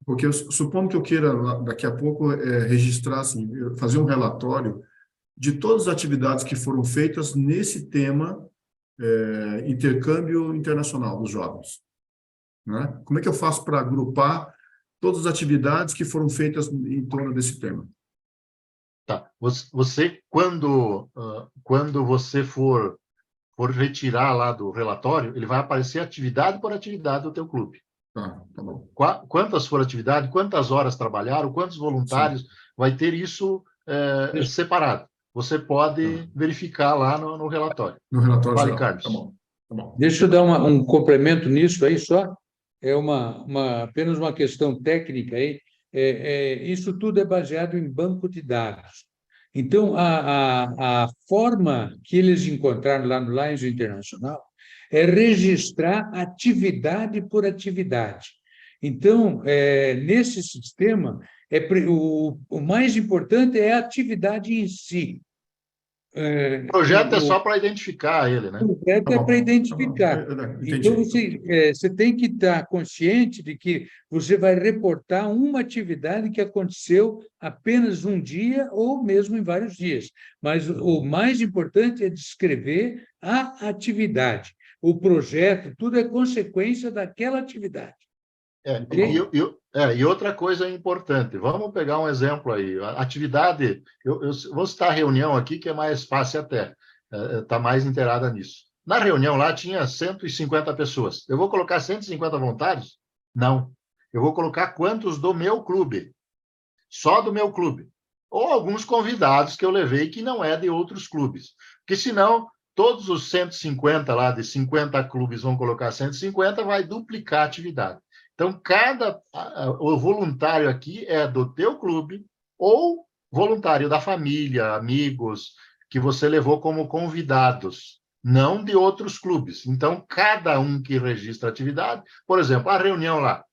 Porque eu supondo que eu queira, daqui a pouco, registrar, assim, fazer um relatório de todas as atividades que foram feitas nesse tema intercâmbio internacional dos jovens. Né? Como é que eu faço para agrupar todas as atividades que foram feitas em torno desse tema? Tá. Você, quando você for retirar lá do relatório, ele vai aparecer atividade por atividade do teu clube. Tá bom. Quantas foram atividades, quantas horas trabalharam, quantos voluntários, vai ter isso separado. Você pode verificar lá no relatório. No relatório Vale, geral. Carlos. Tá bom. Deixa eu dar um complemento nisso aí só. É apenas uma questão técnica aí. Isso tudo é baseado em banco de dados. Então, a forma que eles encontraram lá no Lions Internacional é registrar atividade por atividade. Então, nesse sistema, o mais importante é a atividade em si. O projeto é só para identificar ele, né? O projeto é para identificar. Então, você tem que estar consciente de que você vai reportar uma atividade que aconteceu apenas um dia ou mesmo em vários dias. Mas o mais importante é descrever a atividade. O projeto, tudo é consequência daquela atividade. E outra coisa importante, vamos pegar um exemplo aí, a atividade, eu vou citar a reunião aqui, que é mais fácil até, está mais inteirada nisso. Na reunião lá tinha 150 pessoas, eu vou colocar 150 voluntários? Não, eu vou colocar quantos do meu clube, só do meu clube, ou alguns convidados que eu levei que não é de outros clubes, porque senão todos os 150 lá, de 50 clubes vão colocar 150, vai duplicar a atividade. Então, o voluntário aqui é do teu clube ou voluntário da família, amigos, que você levou como convidados, não de outros clubes. Então, cada um que registra a atividade, por exemplo, a reunião lá,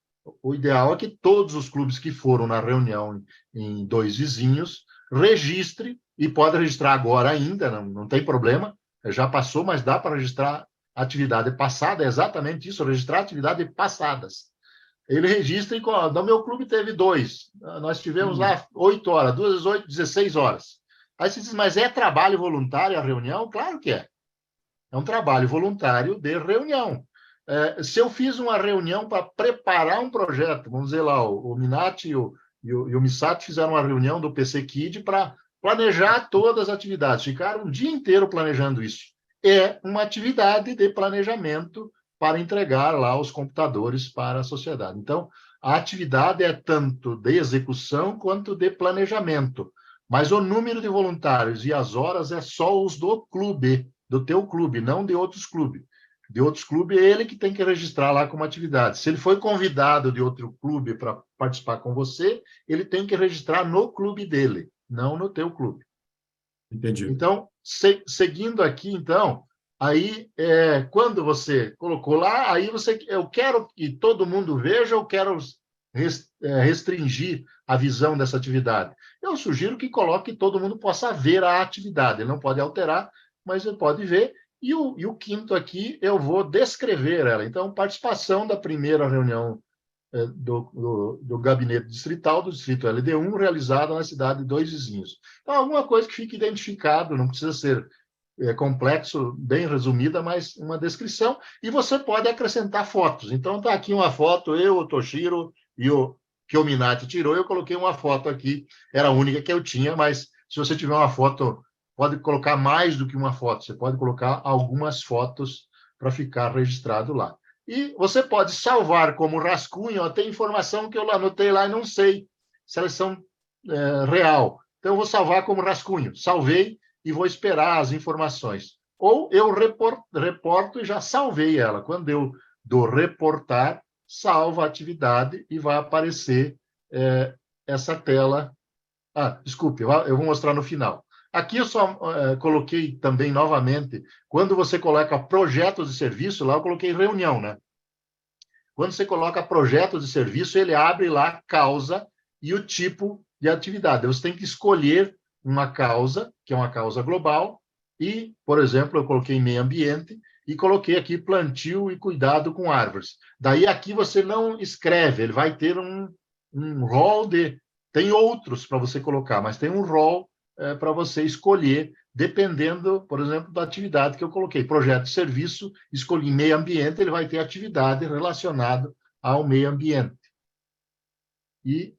o ideal é que todos os clubes que foram na reunião em 2 vizinhos registre, e pode registrar agora ainda, não tem problema, já passou, mas dá para registrar atividade passada, é exatamente isso, registrar atividades passadas. Ele registra, no meu clube teve 2. Nós tivemos lá 8 horas, 2 vezes 8, 16 horas. Aí você diz, mas é trabalho voluntário a reunião? Claro que é. É um trabalho voluntário de reunião. Se eu fiz uma reunião para preparar um projeto, vamos dizer lá, o Minati e o Misato fizeram uma reunião do PC Kid para planejar todas as atividades. Ficaram um dia inteiro planejando isso. É uma atividade de planejamento para entregar lá os computadores para a sociedade. Então, a atividade é tanto de execução quanto de planejamento. Mas o número de voluntários e as horas é só os do clube, do teu clube, não de outros clubes. De outros clubes, é ele que tem que registrar lá como atividade. Se ele foi convidado de outro clube para participar com você, ele tem que registrar no clube dele, não no teu clube. Entendi. Então, seguindo aqui, então, aí, quando você colocou lá, aí eu quero que todo mundo veja, eu quero restringir a visão dessa atividade. Eu sugiro que coloque que todo mundo possa ver a atividade. Ele não pode alterar, mas ele pode ver. E o quinto aqui, eu vou descrever ela. Então, participação da primeira reunião do gabinete distrital do distrito LD1, realizada na cidade de Dois Vizinhos. Então, alguma coisa que fique identificado, não precisa ser complexo, bem resumida, mas uma descrição, e você pode acrescentar fotos. Então, está aqui uma foto, eu, o Toshiro e o Kyominati tirou, eu coloquei uma foto aqui, era a única que eu tinha, mas se você tiver uma foto, pode colocar mais do que uma foto, você pode colocar algumas fotos para ficar registrado lá. E você pode salvar como rascunho, ó, tem informação que eu anotei lá e não sei se elas são real. Então, eu vou salvar como rascunho. Salvei e vou esperar as informações. Ou eu reporto e já salvei ela. Quando eu dou reportar, salva a atividade e vai aparecer essa tela. Desculpe, eu vou mostrar no final. Aqui eu só coloquei também novamente, quando você coloca projetos de serviço, lá eu coloquei reunião, né? Quando você coloca projetos de serviço, ele abre lá causa e o tipo de atividade. Você tem que escolher uma causa, que é uma causa global, e, por exemplo, eu coloquei meio ambiente e coloquei aqui plantio e cuidado com árvores. Daí aqui você não escreve, ele vai ter um rol de... Tem outros para você colocar, mas tem um rol para você escolher, dependendo, por exemplo, da atividade que eu coloquei. Projeto de serviço, escolhi meio ambiente, ele vai ter atividade relacionada ao meio ambiente. E,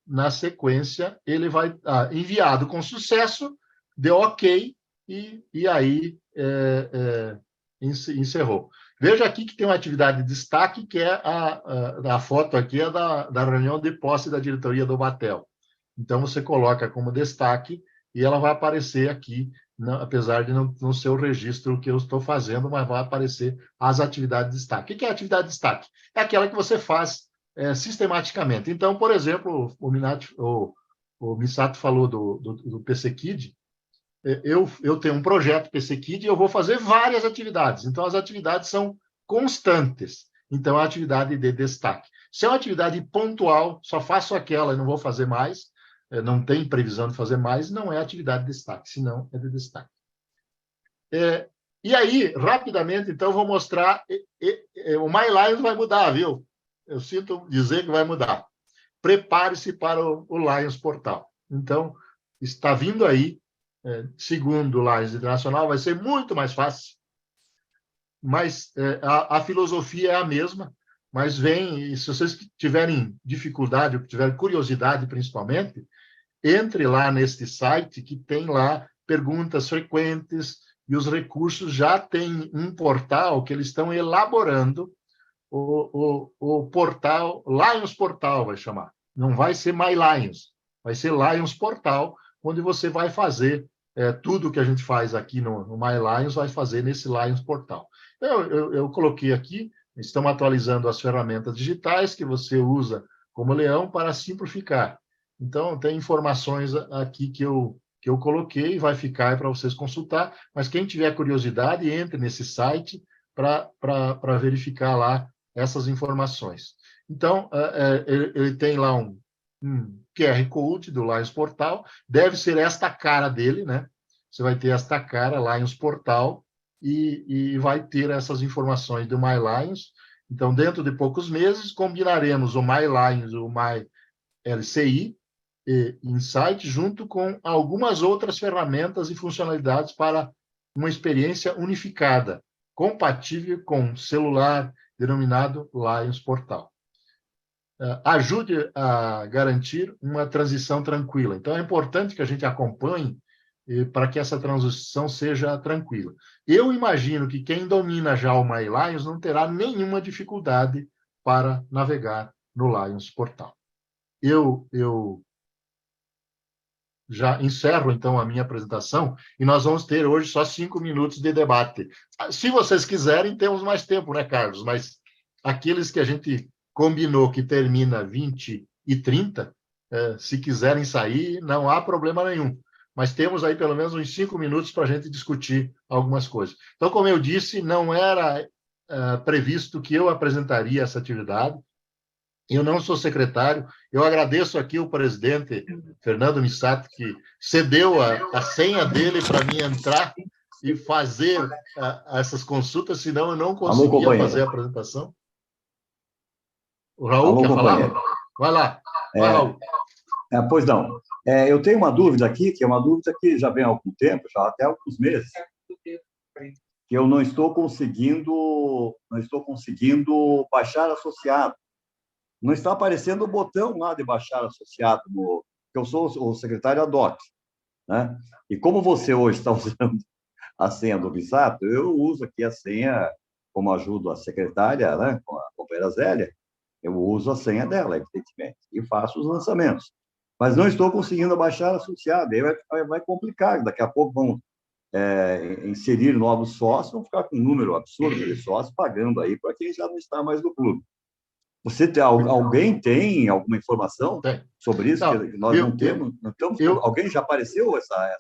na sequência, ele vai... enviado com sucesso, deu ok, e aí encerrou. Veja aqui que tem uma atividade de destaque, que é a foto aqui é da reunião de posse da diretoria do Batel. Então, você coloca como destaque e ela vai aparecer aqui, apesar de não ser o registro que eu estou fazendo, mas vai aparecer as atividades de destaque. O que é atividade de destaque? É aquela que você faz sistematicamente. Então, por exemplo, o Misato falou do PC Kid. Eu tenho um projeto PC Kid e eu vou fazer várias atividades. Então, as atividades são constantes. Então, é a atividade de destaque. Se é uma atividade pontual, só faço aquela e não vou fazer mais, não tem previsão de fazer mais, não é atividade de destaque, senão é de destaque. E aí, rapidamente, então, vou mostrar... o My Lions vai mudar, viu? Eu sinto dizer que vai mudar. Prepare-se para o Lions Portal. Então, está vindo aí, segundo o Lions Internacional, vai ser muito mais fácil, mas a filosofia é a mesma, mas e se vocês tiverem dificuldade, ou tiverem curiosidade, principalmente, entre lá neste site, que tem lá perguntas frequentes, e os recursos já tem um portal que eles estão elaborando, o portal, Lions Portal vai chamar. Não vai ser My Lions, vai ser Lions Portal, onde você vai fazer tudo que a gente faz aqui no My Lions, vai fazer nesse Lions Portal. Eu coloquei aqui, estamos atualizando as ferramentas digitais que você usa como leão para simplificar. Então, tem informações aqui que eu coloquei, vai ficar para vocês consultar, mas quem tiver curiosidade, entre nesse site para verificar lá essas informações. Então, ele tem lá um QR Code do Lions Portal, deve ser esta cara dele, né? Você vai ter esta cara, Lions Portal, e vai ter essas informações do My Lions. Então, dentro de poucos meses, combinaremos o My Lions, o My LCI, Insight, junto com algumas outras ferramentas e funcionalidades para uma experiência unificada, compatível com celular, denominado Lions Portal. Ajude a garantir uma transição tranquila. Então, é importante que a gente acompanhe para que essa transição seja tranquila. Eu imagino que quem domina já o My Lions não terá nenhuma dificuldade para navegar no Lions Portal. Eu já encerro, então, a minha apresentação, e nós vamos ter hoje só 5 minutos de debate. Se vocês quiserem, temos mais tempo, né, Carlos? Mas aqueles que a gente combinou que termina 20h30, se quiserem sair, não há problema nenhum. Mas temos aí pelo menos uns 5 minutos para a gente discutir algumas coisas. Então, como eu disse, não era previsto que eu apresentaria essa atividade. Eu não sou secretário. Eu agradeço aqui o presidente Fernando Missato, que cedeu a senha dele para mim entrar e fazer essas consultas, senão eu não conseguia fazer a apresentação. O Raul quer falar? Vai lá. Vai, Raul. Pois não. Eu tenho uma dúvida aqui, que é uma dúvida que já vem há algum tempo, já até alguns meses, que eu não estou conseguindo baixar associado. Não está aparecendo o botão lá de baixar associado, porque eu sou o secretário ad hoc, né? E como você hoje está usando a senha do Missato, eu uso aqui a senha, como ajudo a secretária, né, com a companheira Zélia, eu uso a senha dela, evidentemente, e faço os lançamentos. Mas não estou conseguindo baixar associado, aí vai complicar. Daqui a pouco vão inserir novos sócios, vão ficar com um número absurdo de sócios pagando aí para quem já não está mais no clube. Alguém tem alguma informação sobre isso? Não, que nós não temos? Alguém já apareceu essa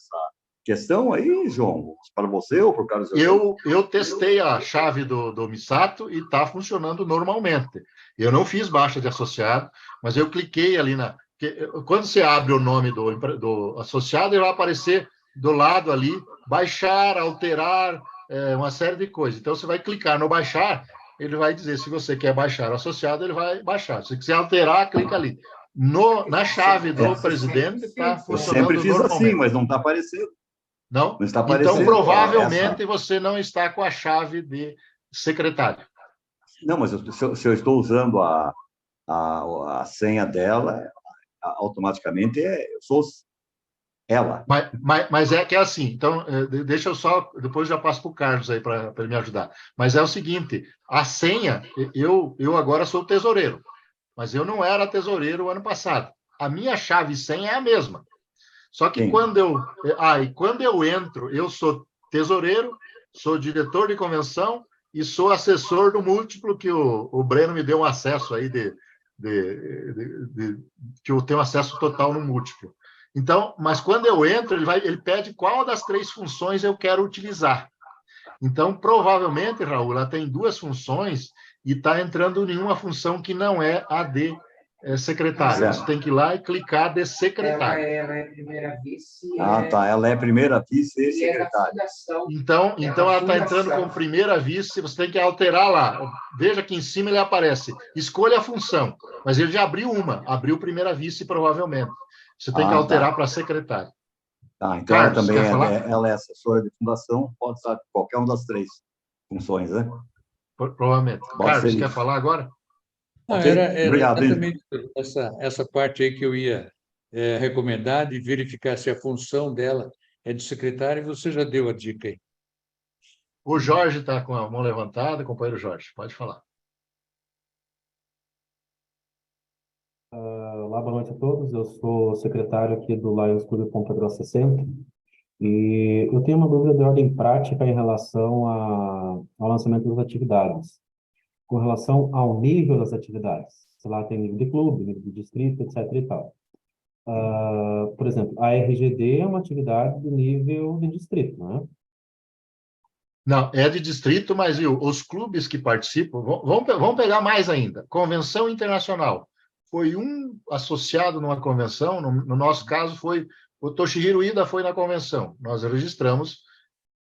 questão aí, João? Para você ou para o Carlos? Eu testei a chave do Missato e está funcionando normalmente. Eu não fiz baixa de associado, mas eu cliquei ali quando você abre o nome do associado, ele vai aparecer do lado ali, baixar, alterar, uma série de coisas. Então, você vai clicar no baixar, ele vai dizer se você quer baixar o associado, ele vai baixar. Se quiser alterar, clica ali. Na chave do presidente, está funcionando normalmente. Eu sempre fiz assim, mas não está aparecendo. Não? Não está aparecendo. Então, provavelmente, você não está com a chave de secretário. Não, mas se eu estou usando a senha dela, automaticamente eu sou ela. Mas é que é assim, então, deixa eu só, depois eu já passo para o Carlos aí para ele me ajudar. Mas é o seguinte, a senha, eu agora sou tesoureiro, mas eu não era tesoureiro o ano passado. A minha chave e senha é a mesma. Só que quando eu entro, eu sou tesoureiro, sou diretor de convenção e sou assessor do múltiplo que o Breno me deu um acesso aí que eu tenho acesso total no múltiplo. Então, mas quando eu entro, ele pede qual das 3 funções eu quero utilizar. Então, provavelmente, Raul, ela tem 2 funções e está entrando em uma função que não é a de secretário. Você tem que ir lá e clicar de secretário. Ela é primeira vice. Tá. Ela é primeira vice e secretária. Então ela está entrando como primeira vice, você tem que alterar lá. Veja que em cima ele aparece. Escolha a função. Mas ele já abriu primeira vice, provavelmente. Você tem que alterar para secretário. Então Carlos, ela também ela é assessora de fundação, pode estar qualquer uma das 3 funções, né? Provavelmente. Carlos, quer falar agora? Não, Okay. era Obrigado, exatamente essa parte aí que eu ia recomendar, de verificar se a função dela é de secretário, e você já deu a dica aí. O Jorge está com a mão levantada, companheiro Jorge, pode falar. Olá, boa noite a todos. Eu sou secretário aqui do Lions Clube Ponta Grossa Centro e eu tenho uma dúvida de ordem prática em relação ao lançamento das atividades. Com relação ao nível das atividades. Se lá tem nível de clube, nível de distrito, etc. e tal. Por exemplo, a RGD é uma atividade do nível de distrito, não é? Não, é de distrito, mas os clubes que participam, vamos pegar mais ainda. Convenção Internacional. Foi um associado numa convenção, no nosso caso foi o Toshihiro Ida foi na convenção. Nós registramos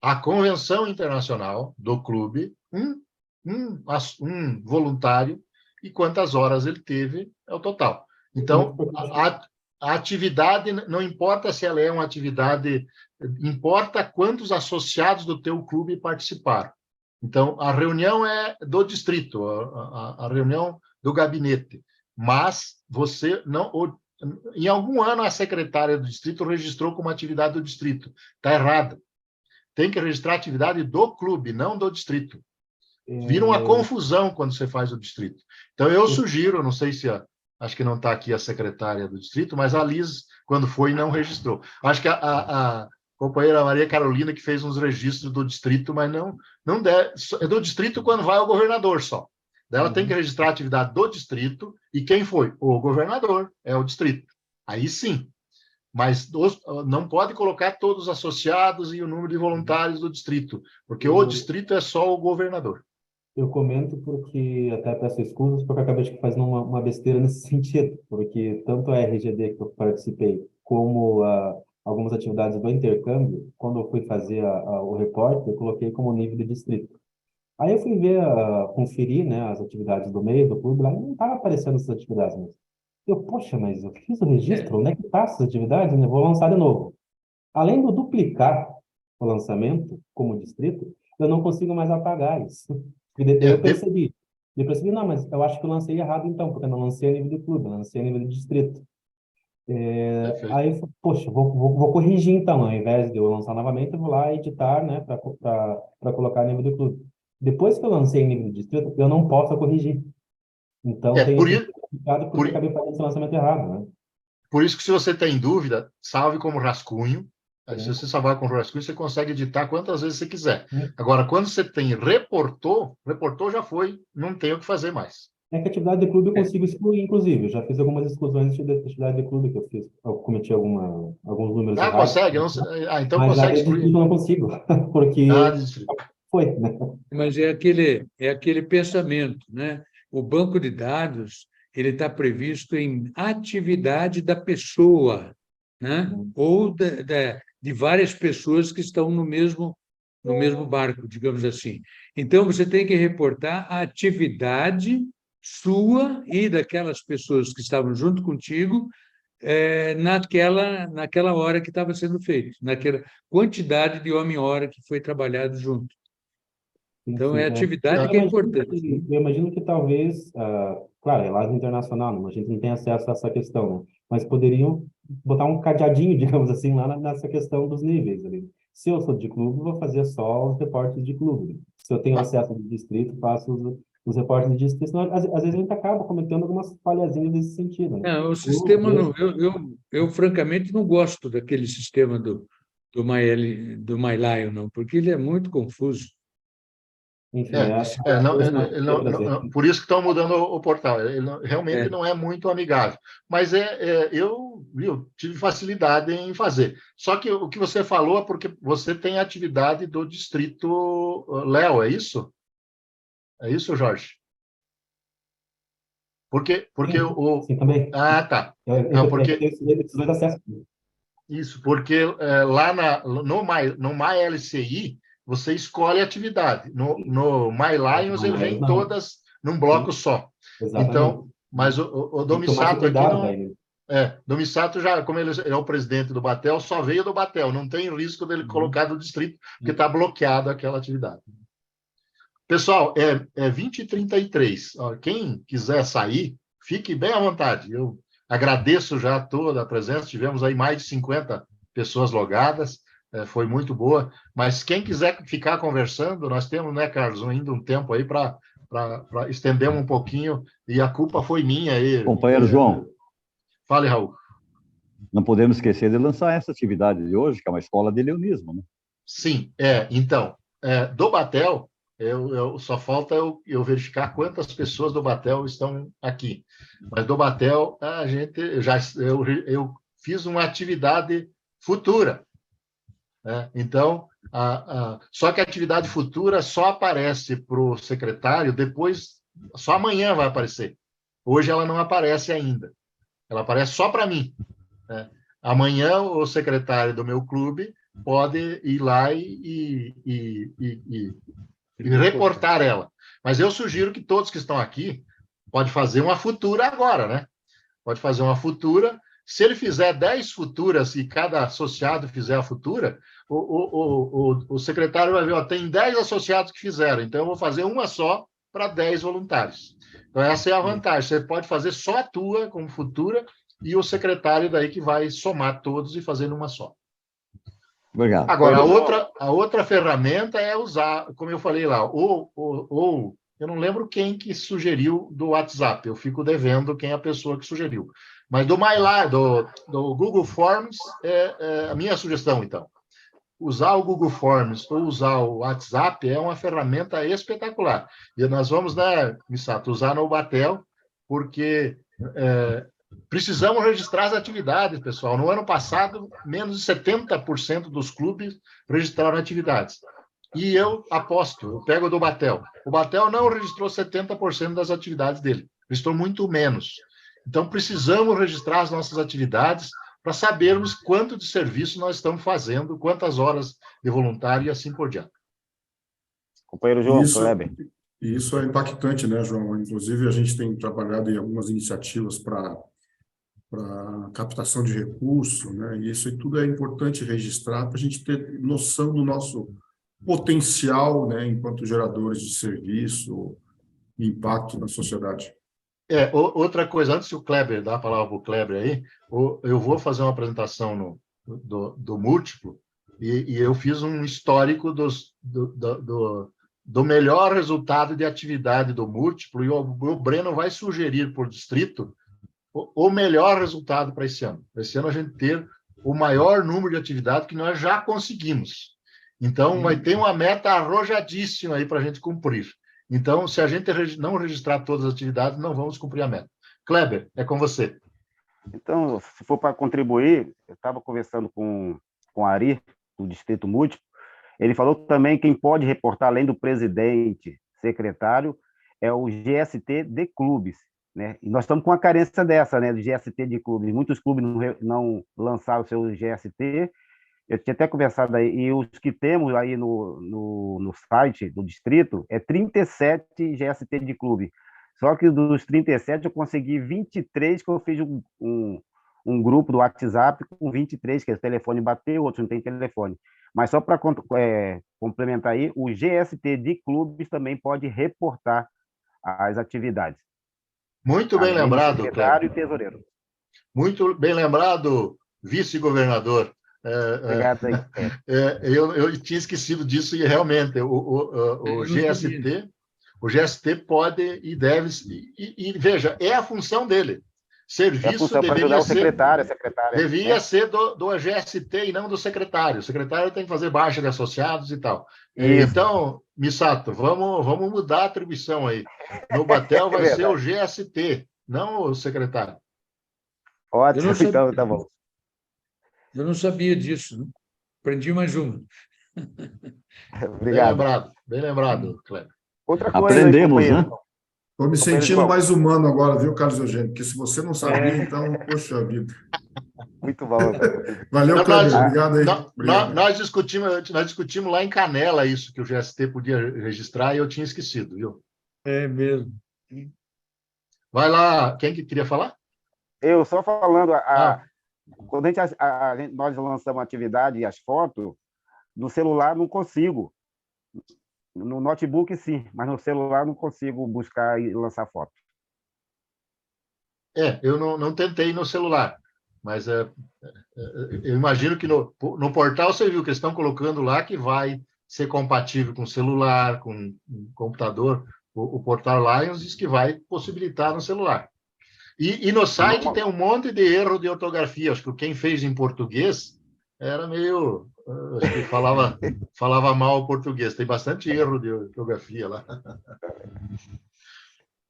a Convenção Internacional do clube, um voluntário, e quantas horas ele teve é o total. Então, a atividade, não importa se ela é uma atividade, importa quantos associados do teu clube participaram. Então, a reunião é do distrito, a reunião do gabinete, mas você não... Em algum ano, a secretária do distrito registrou como atividade do distrito. Está errado. Tem que registrar a atividade do clube, não do distrito. Vira uma confusão quando você faz o distrito. Então, eu sugiro, não sei se Acho que não está aqui a secretária do distrito, mas a Liz, quando foi, não registrou. Acho que a companheira Maria Carolina que fez uns registros do distrito, mas não deve, é do distrito quando vai ao governador só. Daí ela tem que registrar a atividade do distrito e quem foi? O governador, é o distrito. Aí sim. Mas não pode colocar todos os associados e o número de voluntários do distrito, porque o distrito é só o governador. Eu comento porque, até peço desculpas, porque eu acabei de fazer uma besteira nesse sentido, porque tanto a RGD que eu participei, como algumas atividades do intercâmbio, quando eu fui fazer o repórter, eu coloquei como nível de distrito. Aí eu fui ver, conferir, né, as atividades do meio do clube, lá e não estava aparecendo essas atividades mesmo. Poxa, mas eu fiz o registro, onde é que está essas atividades? Eu vou lançar de novo. Além de eu duplicar o lançamento como distrito, eu não consigo mais apagar isso. E eu percebi, não, mas eu acho que eu lancei errado então, porque eu não lancei a nível de clube, eu lancei a nível de distrito. Aí eu falei, poxa, vou corrigir então, ao invés de eu lançar novamente, eu vou lá editar, né, para colocar a nível de clube. Depois que eu lancei em nível de distrito, eu não posso corrigir. Então, tem esse complicado porque eu acabei fazendo esse lançamento errado, né? Por isso que, se você tem dúvida, salve como rascunho. Se você salvar com rascunho, você consegue editar quantas vezes você quiser. Agora, quando você tem reportou já foi, não tem o que fazer mais. É que a atividade de clube eu consigo excluir, inclusive. Eu já fiz algumas exclusões de atividade de clube que eu fiz. Eu cometi alguns números errados. Consegue? Então mas consegue excluir. Eu não consigo, porque foi, né? Mas é aquele pensamento, né? O banco de dados ele está previsto em atividade da pessoa, né? Ou de várias pessoas que estão no mesmo barco, digamos assim. Então, você tem que reportar a atividade sua e daquelas pessoas que estavam junto contigo naquela hora que estava sendo feito, naquela quantidade de homem-hora que foi trabalhado junto. Então, é a atividade que é importante. Eu imagino que talvez, claro, é lá internacional, né? A gente não tem acesso a essa questão, né? Mas poderiam botar um cadeadinho, digamos assim, lá nessa questão dos níveis ali. Se eu sou de clube, vou fazer só os reportes de clube. Se eu tenho acesso de distrito, faço os reportes de distrito. Senão, às vezes a gente acaba cometendo algumas falhazinhas nesse sentido, né? O sistema, eu francamente não gosto daquele sistema do MyLion, não, porque ele é muito confuso. Enfim, por isso que estão mudando o portal. Ele realmente não é muito amigável. Mas eu tive facilidade em fazer. Só que o que você falou é porque você tem atividade do distrito Léo, é isso? É isso, Jorge? Porque sim, também. Tá. Isso, porque lá no MyLCI, você escolhe a atividade. No MyLions, ele vem todas num bloco só. Exatamente. Então, mas o Domissato aqui não... Domissato, já, como ele é o presidente do Batel, só veio do Batel. Não tem risco dele colocar do distrito, porque está bloqueado aquela atividade. Pessoal, é 20h33. Quem quiser sair, fique bem à vontade. Eu agradeço já toda a presença. Tivemos aí mais de 50 pessoas logadas. Foi muito boa, mas quem quiser ficar conversando, nós temos, né, Carlos, ainda um tempo aí para estender um pouquinho, e a culpa foi minha aí. Companheiro João. Fale, Raul. Não podemos esquecer de lançar essa atividade de hoje, que é uma escola de leonismo, né? Sim, então, do Batel, só falta eu verificar quantas pessoas do Batel estão aqui, mas do Batel, eu fiz uma atividade futura. Então, só que a atividade futura só aparece para o secretário depois, só amanhã vai aparecer. Hoje ela não aparece ainda. Ela aparece só para mim. Amanhã o secretário do meu clube pode ir lá e reportar ela. Mas eu sugiro que todos que estão aqui pode fazer uma futura agora, né? Pode fazer uma futura. Se ele fizer 10 futuras e cada associado fizer a futura, o secretário vai ver, tem 10 associados que fizeram, então eu vou fazer uma só para 10 voluntários. Então, essa é a vantagem. Você pode fazer só a tua como futura e o secretário daí que vai somar todos e fazer numa só. Obrigado. Agora, a outra ferramenta é usar, como eu falei lá, ou eu não lembro quem que sugeriu do WhatsApp, eu fico devendo quem é a pessoa que sugeriu. Mas do do Google Forms é a minha sugestão, então. Usar o Google Forms ou usar o WhatsApp é uma ferramenta espetacular. E nós vamos, né, Missato, usar no Batel, porque precisamos registrar as atividades, pessoal. No ano passado, menos de 70% dos clubes registraram atividades. E eu aposto, eu pego do Batel. O Batel não registrou 70% das atividades dele, registrou muito menos. Então, precisamos registrar as nossas atividades para sabermos quanto de serviço nós estamos fazendo, quantas horas de voluntário e assim por diante. Companheiro João, Isso, Kleber. isso é impactante, né, João? Inclusive, a gente tem trabalhado em algumas iniciativas para captação de recurso, né? E isso tudo é importante registrar para a gente ter noção do nosso potencial, né, enquanto geradores de serviço e impacto na sociedade. Outra coisa, antes do Kleber dar a palavra para o Kleber aí, eu vou fazer uma apresentação do Múltiplo e eu fiz um histórico do melhor resultado de atividade do Múltiplo e o Breno vai sugerir por distrito o melhor resultado para esse ano. Esse ano a gente ter o maior número de atividades que nós já conseguimos. Então, vai ter uma meta arrojadíssima aí para a gente cumprir. Então, se a gente não registrar todas as atividades, não vamos cumprir a meta. Kleber, é com você. Então, se for para contribuir, eu estava conversando com o Ari, do Distrito Múltiplo, ele falou também que quem pode reportar, além do presidente, secretário, é o GST de clubes, né? E nós estamos com uma carência dessa, né, do GST de clubes. Muitos clubes não lançaram o seu GST. Eu tinha até conversado aí, e os que temos aí no site do distrito é 37 GST de clube. Só que dos 37 eu consegui 23, que eu fiz um grupo do WhatsApp com 23, que o telefone bateu, outros não tem telefone. Mas só para complementar aí, o GST de clubes também pode reportar as atividades. Muito bem lembrado, secretário e tesoureiro. Muito bem lembrado, vice-governador. Obrigado aí. Eu tinha esquecido disso e realmente o GST pode e deve e veja, é a função dele. Serviço deveria ser secretária, devia ser do GST e não do secretário. O secretário tem que fazer baixa de associados e tal. Isso. Então, Missato, vamos mudar a atribuição aí. No Batel vai ser o GST, não o secretário. Ótimo, então tá bom. Eu não sabia disso, né? Aprendi mais uma. Obrigado. Bem lembrado, Cleber. Outra coisa aprendemos, aí, né? Estou me sentindo mais humano agora, viu, Carlos Eugênio? Porque se você não sabia, então, poxa vida. Muito bom. Valeu, Cleber. Obrigado aí. Obrigado. Nós discutimos lá em Canela isso, que o GST podia registrar, e eu tinha esquecido, viu? É mesmo. Vai lá, quem que queria falar? Eu só falando, quando nós lançamos a atividade e as fotos, no celular não consigo. No notebook, sim, mas no celular não consigo buscar e lançar foto. Eu não tentei no celular, mas eu imagino que no portal você viu que eles estão colocando lá que vai ser compatível com celular, com computador. O portal Lions diz que vai possibilitar no celular. E no site tem um monte de erro de ortografia. Acho que quem fez em português era meio... Acho que falava mal o português. Tem bastante erro de ortografia lá.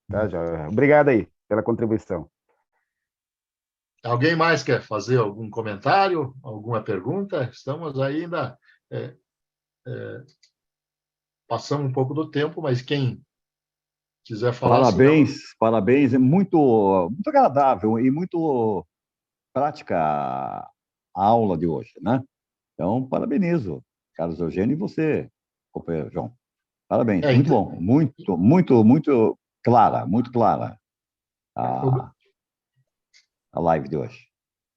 Tá, já. Obrigado aí pela contribuição. Alguém mais quer fazer algum comentário, alguma pergunta? Estamos ainda... passamos um pouco do tempo, mas quem quiser falar... Parabéns. É muito agradável e muito prática a aula de hoje, né? Então, parabenizo, Carlos Eugênio, e você, companheiro João. Parabéns, muito bom. Muito clara a live de hoje.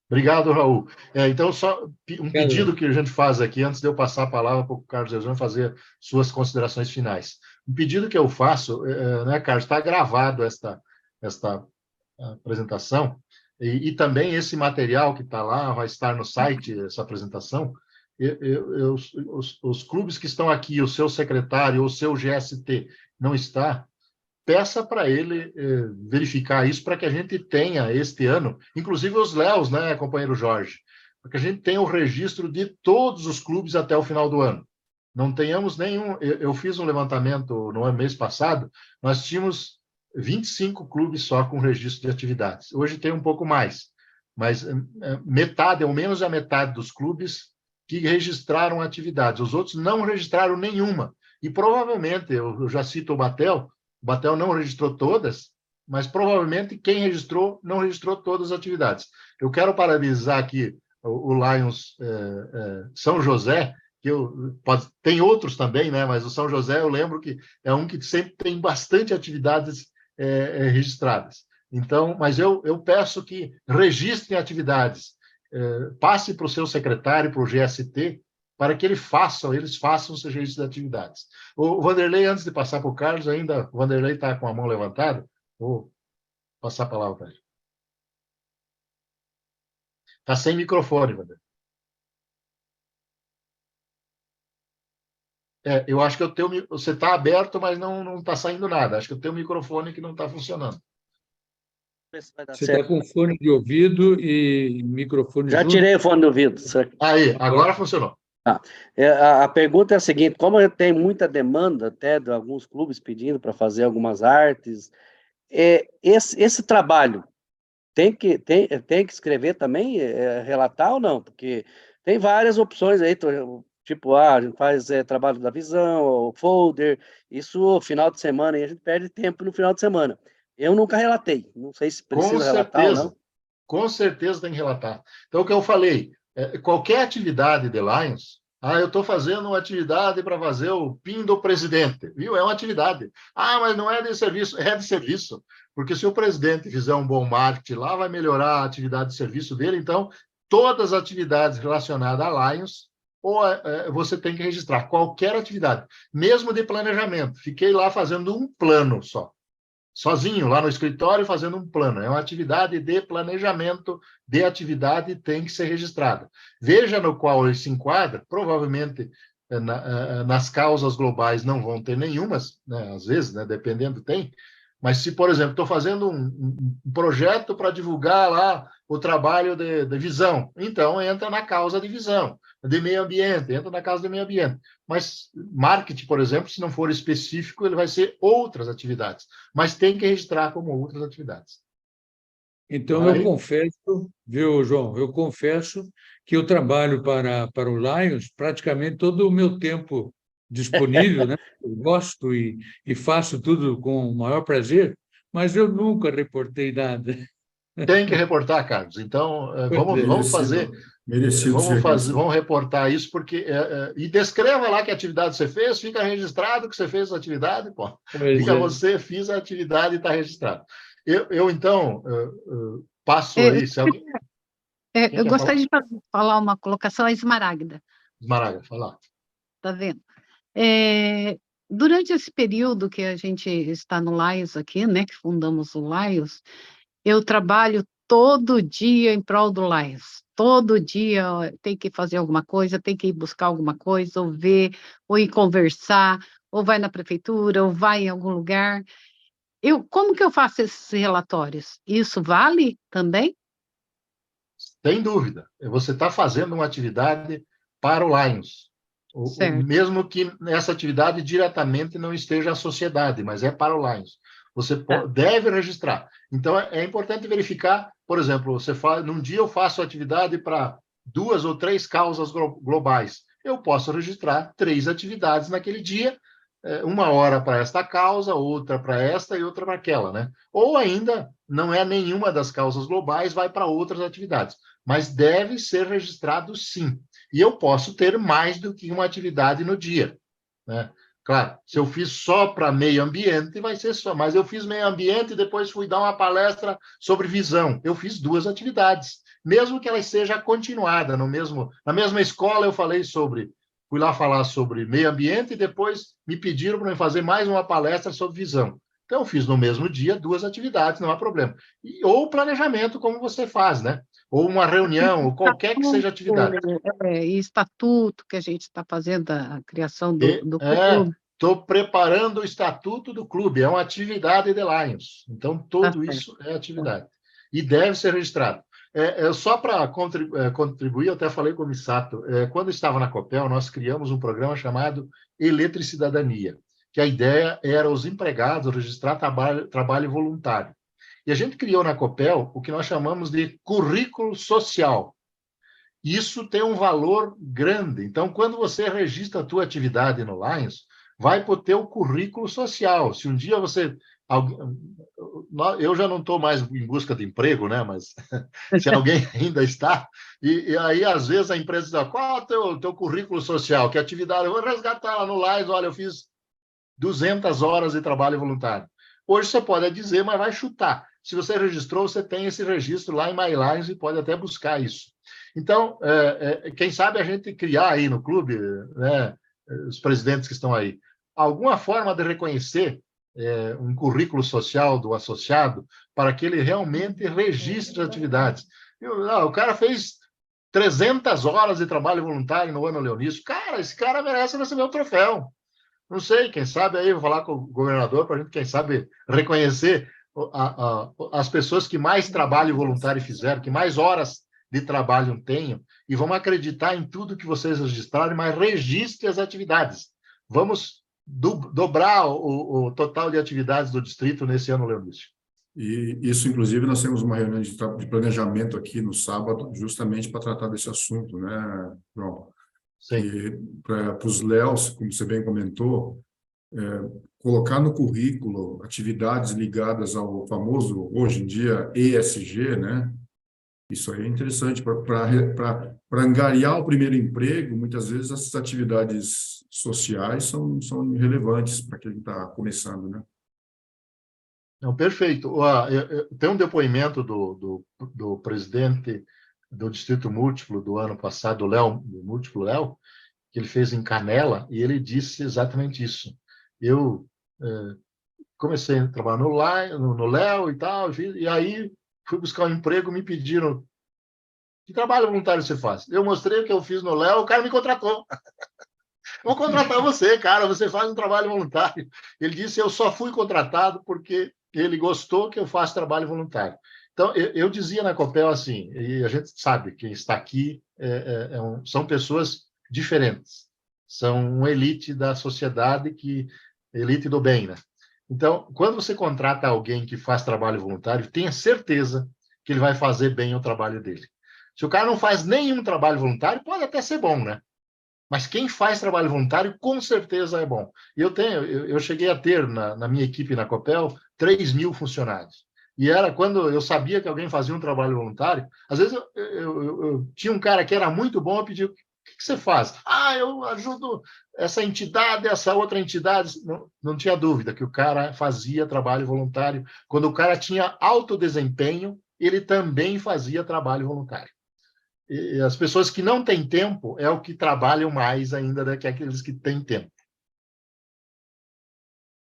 Obrigado, Raul. Então, só um pedido que a gente faz aqui, antes de eu passar a palavra para o Carlos Eugênio fazer suas considerações finais. Um pedido que eu faço, né, Carlos, está gravado esta apresentação, e também esse material que está lá, vai estar no site, essa apresentação. Os clubes que estão aqui, o seu secretário ou o seu GST não está, peça para ele verificar isso, para que a gente tenha este ano, inclusive os Léos, né, companheiro Jorge, para que a gente tenha o registro de todos os clubes até o final do ano. Não tenhamos nenhum... Eu fiz um levantamento no mês passado, nós tínhamos 25 clubes só com registro de atividades. Hoje tem um pouco mais, mas metade, ou menos a metade dos clubes que registraram atividades. Os outros não registraram nenhuma. E provavelmente, eu já cito o Batel não registrou todas, mas provavelmente quem registrou não registrou todas as atividades. Eu quero parabenizar aqui o Lions São José, que tem outros também, né? Mas o São José eu lembro que é um que sempre tem bastante atividades registradas. Então, mas eu peço que registrem atividades, passe para o seu secretário, para o GST, para que eles façam os registros de atividades. O Vanderlei, antes de passar para o Carlos, ainda, o Vanderlei está com a mão levantada, vou passar a palavra para ele. Está sem microfone, Vanderlei. Eu acho que você está aberto, mas não está saindo nada. Acho que o teu microfone que não está funcionando. Você está com fone de ouvido e microfone Já junto? tirei o fone de ouvido. Aí, agora funcionou. A pergunta é a seguinte: como tem muita demanda até de alguns clubes pedindo para fazer algumas artes, esse trabalho tem que escrever também, relatar ou não? Porque tem várias opções aí, tipo, a gente faz trabalho da visão, ou folder, isso final de semana, e a gente perde tempo no final de semana. Eu nunca relatei, não sei se precisa relatar ou não. Com certeza tem que relatar. Então, o que eu falei, qualquer atividade de Lions, eu estou fazendo uma atividade para fazer o PIN do presidente, viu? É uma atividade. Mas não é de serviço. É de serviço, porque se o presidente fizer um bom marketing lá, vai melhorar a atividade de serviço dele. Então, todas as atividades relacionadas a Lions, você tem que registrar qualquer atividade, mesmo de planejamento. Fiquei lá fazendo um plano só. Sozinho, lá no escritório, fazendo um plano. É uma atividade de planejamento de atividade, tem que ser registrada. Veja no qual ele se enquadra, provavelmente nas causas globais não vão ter nenhumas, né? Às vezes, né? Dependendo, tem. Mas se, por exemplo, estou fazendo um projeto para divulgar lá o trabalho de visão, então entra na causa de visão, de meio ambiente, entra na causa de meio ambiente. Mas marketing, por exemplo, se não for específico, ele vai ser outras atividades, mas tem que registrar como outras atividades. Então, eu confesso, viu, João? Eu confesso que eu trabalho para o Lions praticamente todo o meu tempo disponível, né? Eu gosto e faço tudo com o maior prazer, mas eu nunca reportei nada. Tem que reportar, Carlos. Então, vamos fazer... Vamos reportar isso, porque e descreva lá que atividade você fez, fica registrado que você fez a atividade, pô. Você fez a atividade e está registrado. Eu então, passo aí... Se alguém... eu gostaria de falar uma colocação a Esmaragda. Esmaragda, fala. Está vendo? Durante esse período que a gente está no Lions aqui, né, que fundamos o Lions, eu trabalho todo dia em prol do Lions. Todo dia tem que fazer alguma coisa, tem que ir buscar alguma coisa, ou ver, ou ir conversar, ou vai na prefeitura, ou vai em algum lugar. Como que eu faço esses relatórios? Isso vale também? Sem dúvida. Você está fazendo uma atividade para o Lions. Mesmo que essa atividade diretamente não esteja à sociedade, mas é para o Lions. Você deve registrar. Então, é importante verificar, por exemplo, num dia eu faço atividade para 2 ou 3 causas globais. Eu posso registrar 3 atividades naquele dia, 1 hora para esta causa, outra para esta e outra para aquela, né? Ou ainda, não é nenhuma das causas globais, vai para outras atividades. Mas deve ser registrado sim. E eu posso ter mais do que uma atividade no dia, né? Claro, se eu fiz só para meio ambiente, vai ser só. Mas eu fiz meio ambiente e depois fui dar uma palestra sobre visão. Eu fiz 2 atividades, mesmo que ela seja continuada. Na mesma escola eu fui lá falar sobre meio ambiente e depois me pediram para fazer mais uma palestra sobre visão. Então, eu fiz no mesmo dia 2 atividades, não há problema. Ou planejamento, como você faz, né? Ou uma reunião, ou qualquer que seja a atividade. E estatuto que a gente está fazendo, a criação do clube. estou preparando o estatuto do clube, é uma atividade de Lions. Então, tudo certo. isso é atividade. E deve ser registrado. Só para contribuir, eu até falei com o Misato, quando estava na Copel, nós criamos um programa chamado Eletricidadania, que a ideia era os empregados registrar trabalho voluntário. E a gente criou na Copel o que nós chamamos de currículo social. Isso tem um valor grande. Então, quando você registra a tua atividade no Lions, vai para o teu currículo social. Se um dia você... Eu já não estou mais em busca de emprego, né? Mas se alguém ainda está, e aí, às vezes, a empresa diz, qual é o teu currículo social? Que atividade? Eu vou resgatar lá no Lions, olha, eu fiz 200 horas de trabalho voluntário. Hoje você pode dizer, mas vai chutar. Se você registrou, você tem esse registro lá em My Lions e pode até buscar isso. Então, quem sabe a gente criar aí no clube, né, os presidentes que estão aí, alguma forma de reconhecer um currículo social do associado para que ele realmente registre as atividades. O cara fez 300 horas de trabalho voluntário no ano Leonício. Cara, esse cara merece receber o troféu. Não sei, quem sabe aí, vou falar com o governador para a gente, quem sabe, reconhecer as pessoas que mais trabalho voluntário fizeram, que mais horas de trabalho tenham, e vamos acreditar em tudo que vocês registrarem, mas registre as atividades. Vamos dobrar o total de atividades do distrito nesse ano Leonício. E isso, inclusive, nós temos uma reunião de planejamento aqui no sábado, justamente para tratar desse assunto, né, João? Sim. Para os Léos, como você bem comentou, colocar no currículo atividades ligadas ao famoso, hoje em dia, ESG, né? Isso aí é interessante para angariar o primeiro emprego. Muitas vezes essas atividades sociais são relevantes para quem está começando, né? Não, perfeito. Tem um depoimento do presidente do Distrito Múltiplo do ano passado, do Múltiplo Léo, que ele fez em Canela, e ele disse exatamente isso. Eu comecei a trabalhar no Léo e tal, e aí fui buscar um emprego, me pediram, que trabalho voluntário você faz? Eu mostrei o que eu fiz no Léo, o cara me contratou. Vou contratar você, cara, você faz um trabalho voluntário. Ele disse, eu só fui contratado porque ele gostou que eu faça trabalho voluntário. Então, eu dizia na Copel assim, e a gente sabe, quem está aqui são pessoas diferentes, são uma elite da sociedade, elite do bem, né? Então, quando você contrata alguém que faz trabalho voluntário, tenha certeza que ele vai fazer bem o trabalho dele. Se o cara não faz nenhum trabalho voluntário, pode até ser bom, né? Mas quem faz trabalho voluntário, com certeza é bom. E eu cheguei a ter, na minha equipe na Copel, 3.000 funcionários. E era quando eu sabia que alguém fazia um trabalho voluntário, às vezes eu tinha um cara que era muito bom, eu pedi, o que você faz? Eu ajudo essa entidade, essa outra entidade. Não tinha dúvida que o cara fazia trabalho voluntário. Quando o cara tinha alto desempenho, ele também fazia trabalho voluntário. E as pessoas que não têm tempo é o que trabalham mais ainda do que aqueles que têm tempo.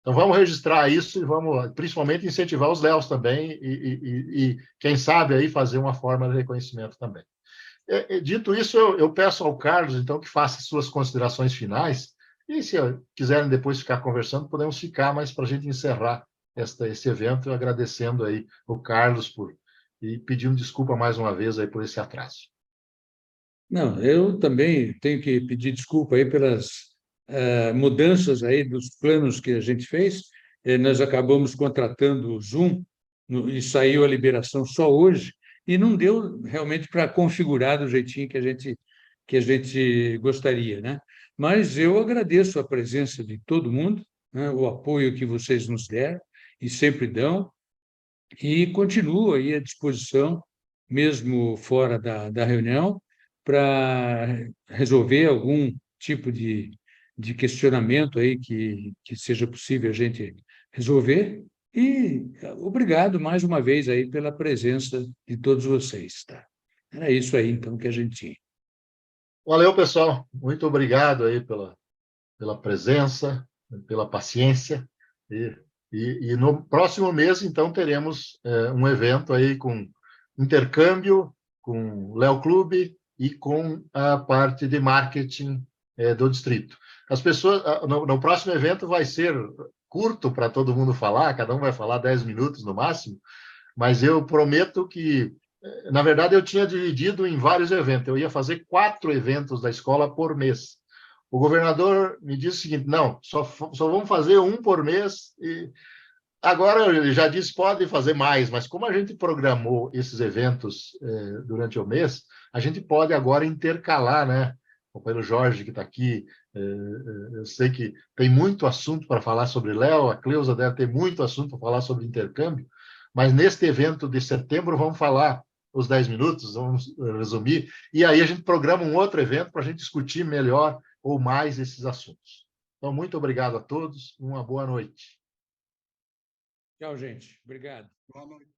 Então, vamos registrar isso e vamos, principalmente, incentivar os Léos também e quem sabe, aí fazer uma forma de reconhecimento também. Dito isso, eu peço ao Carlos, então, que faça suas considerações finais e, se quiserem depois ficar conversando, podemos ficar, mas para a gente encerrar esse evento, agradecendo aí o Carlos e pedindo desculpa mais uma vez aí por esse atraso. Não, eu também tenho que pedir desculpa aí pelas mudanças aí dos planos que a gente fez. Nós acabamos contratando o Zoom e saiu a liberação só hoje e não deu realmente para configurar do jeitinho que a gente gostaria, né? Mas eu agradeço a presença de todo mundo, né? O apoio que vocês nos deram e sempre dão, e continuo aí à disposição, mesmo fora da reunião, para resolver algum tipo de questionamento aí que seja possível a gente resolver. E obrigado mais uma vez aí pela presença de todos vocês, tá? Era isso aí, então, que a gente tinha. Valeu, pessoal. Muito obrigado aí pela presença, pela paciência. E no próximo mês, então, teremos um evento aí com intercâmbio, com o Léo Clube, e com a parte de marketing do distrito. As pessoas, no próximo evento vai ser curto para todo mundo falar, cada um vai falar 10 minutos no máximo, mas eu prometo que, na verdade, eu tinha dividido em vários eventos. Eu ia fazer 4 eventos da escola por mês. O governador me disse o seguinte: não, só vamos fazer um por mês. E agora ele já disse pode fazer mais, mas como a gente programou esses eventos durante o mês, a gente pode agora intercalar, né? O companheiro Jorge, que está aqui, eu sei que tem muito assunto para falar sobre Léo, a Cleusa deve ter muito assunto para falar sobre intercâmbio, mas neste evento de setembro vamos falar os 10 minutos, vamos resumir, e aí a gente programa um outro evento para a gente discutir melhor ou mais esses assuntos. Então, muito obrigado a todos, uma boa noite. Tchau, gente. Obrigado. Boa noite.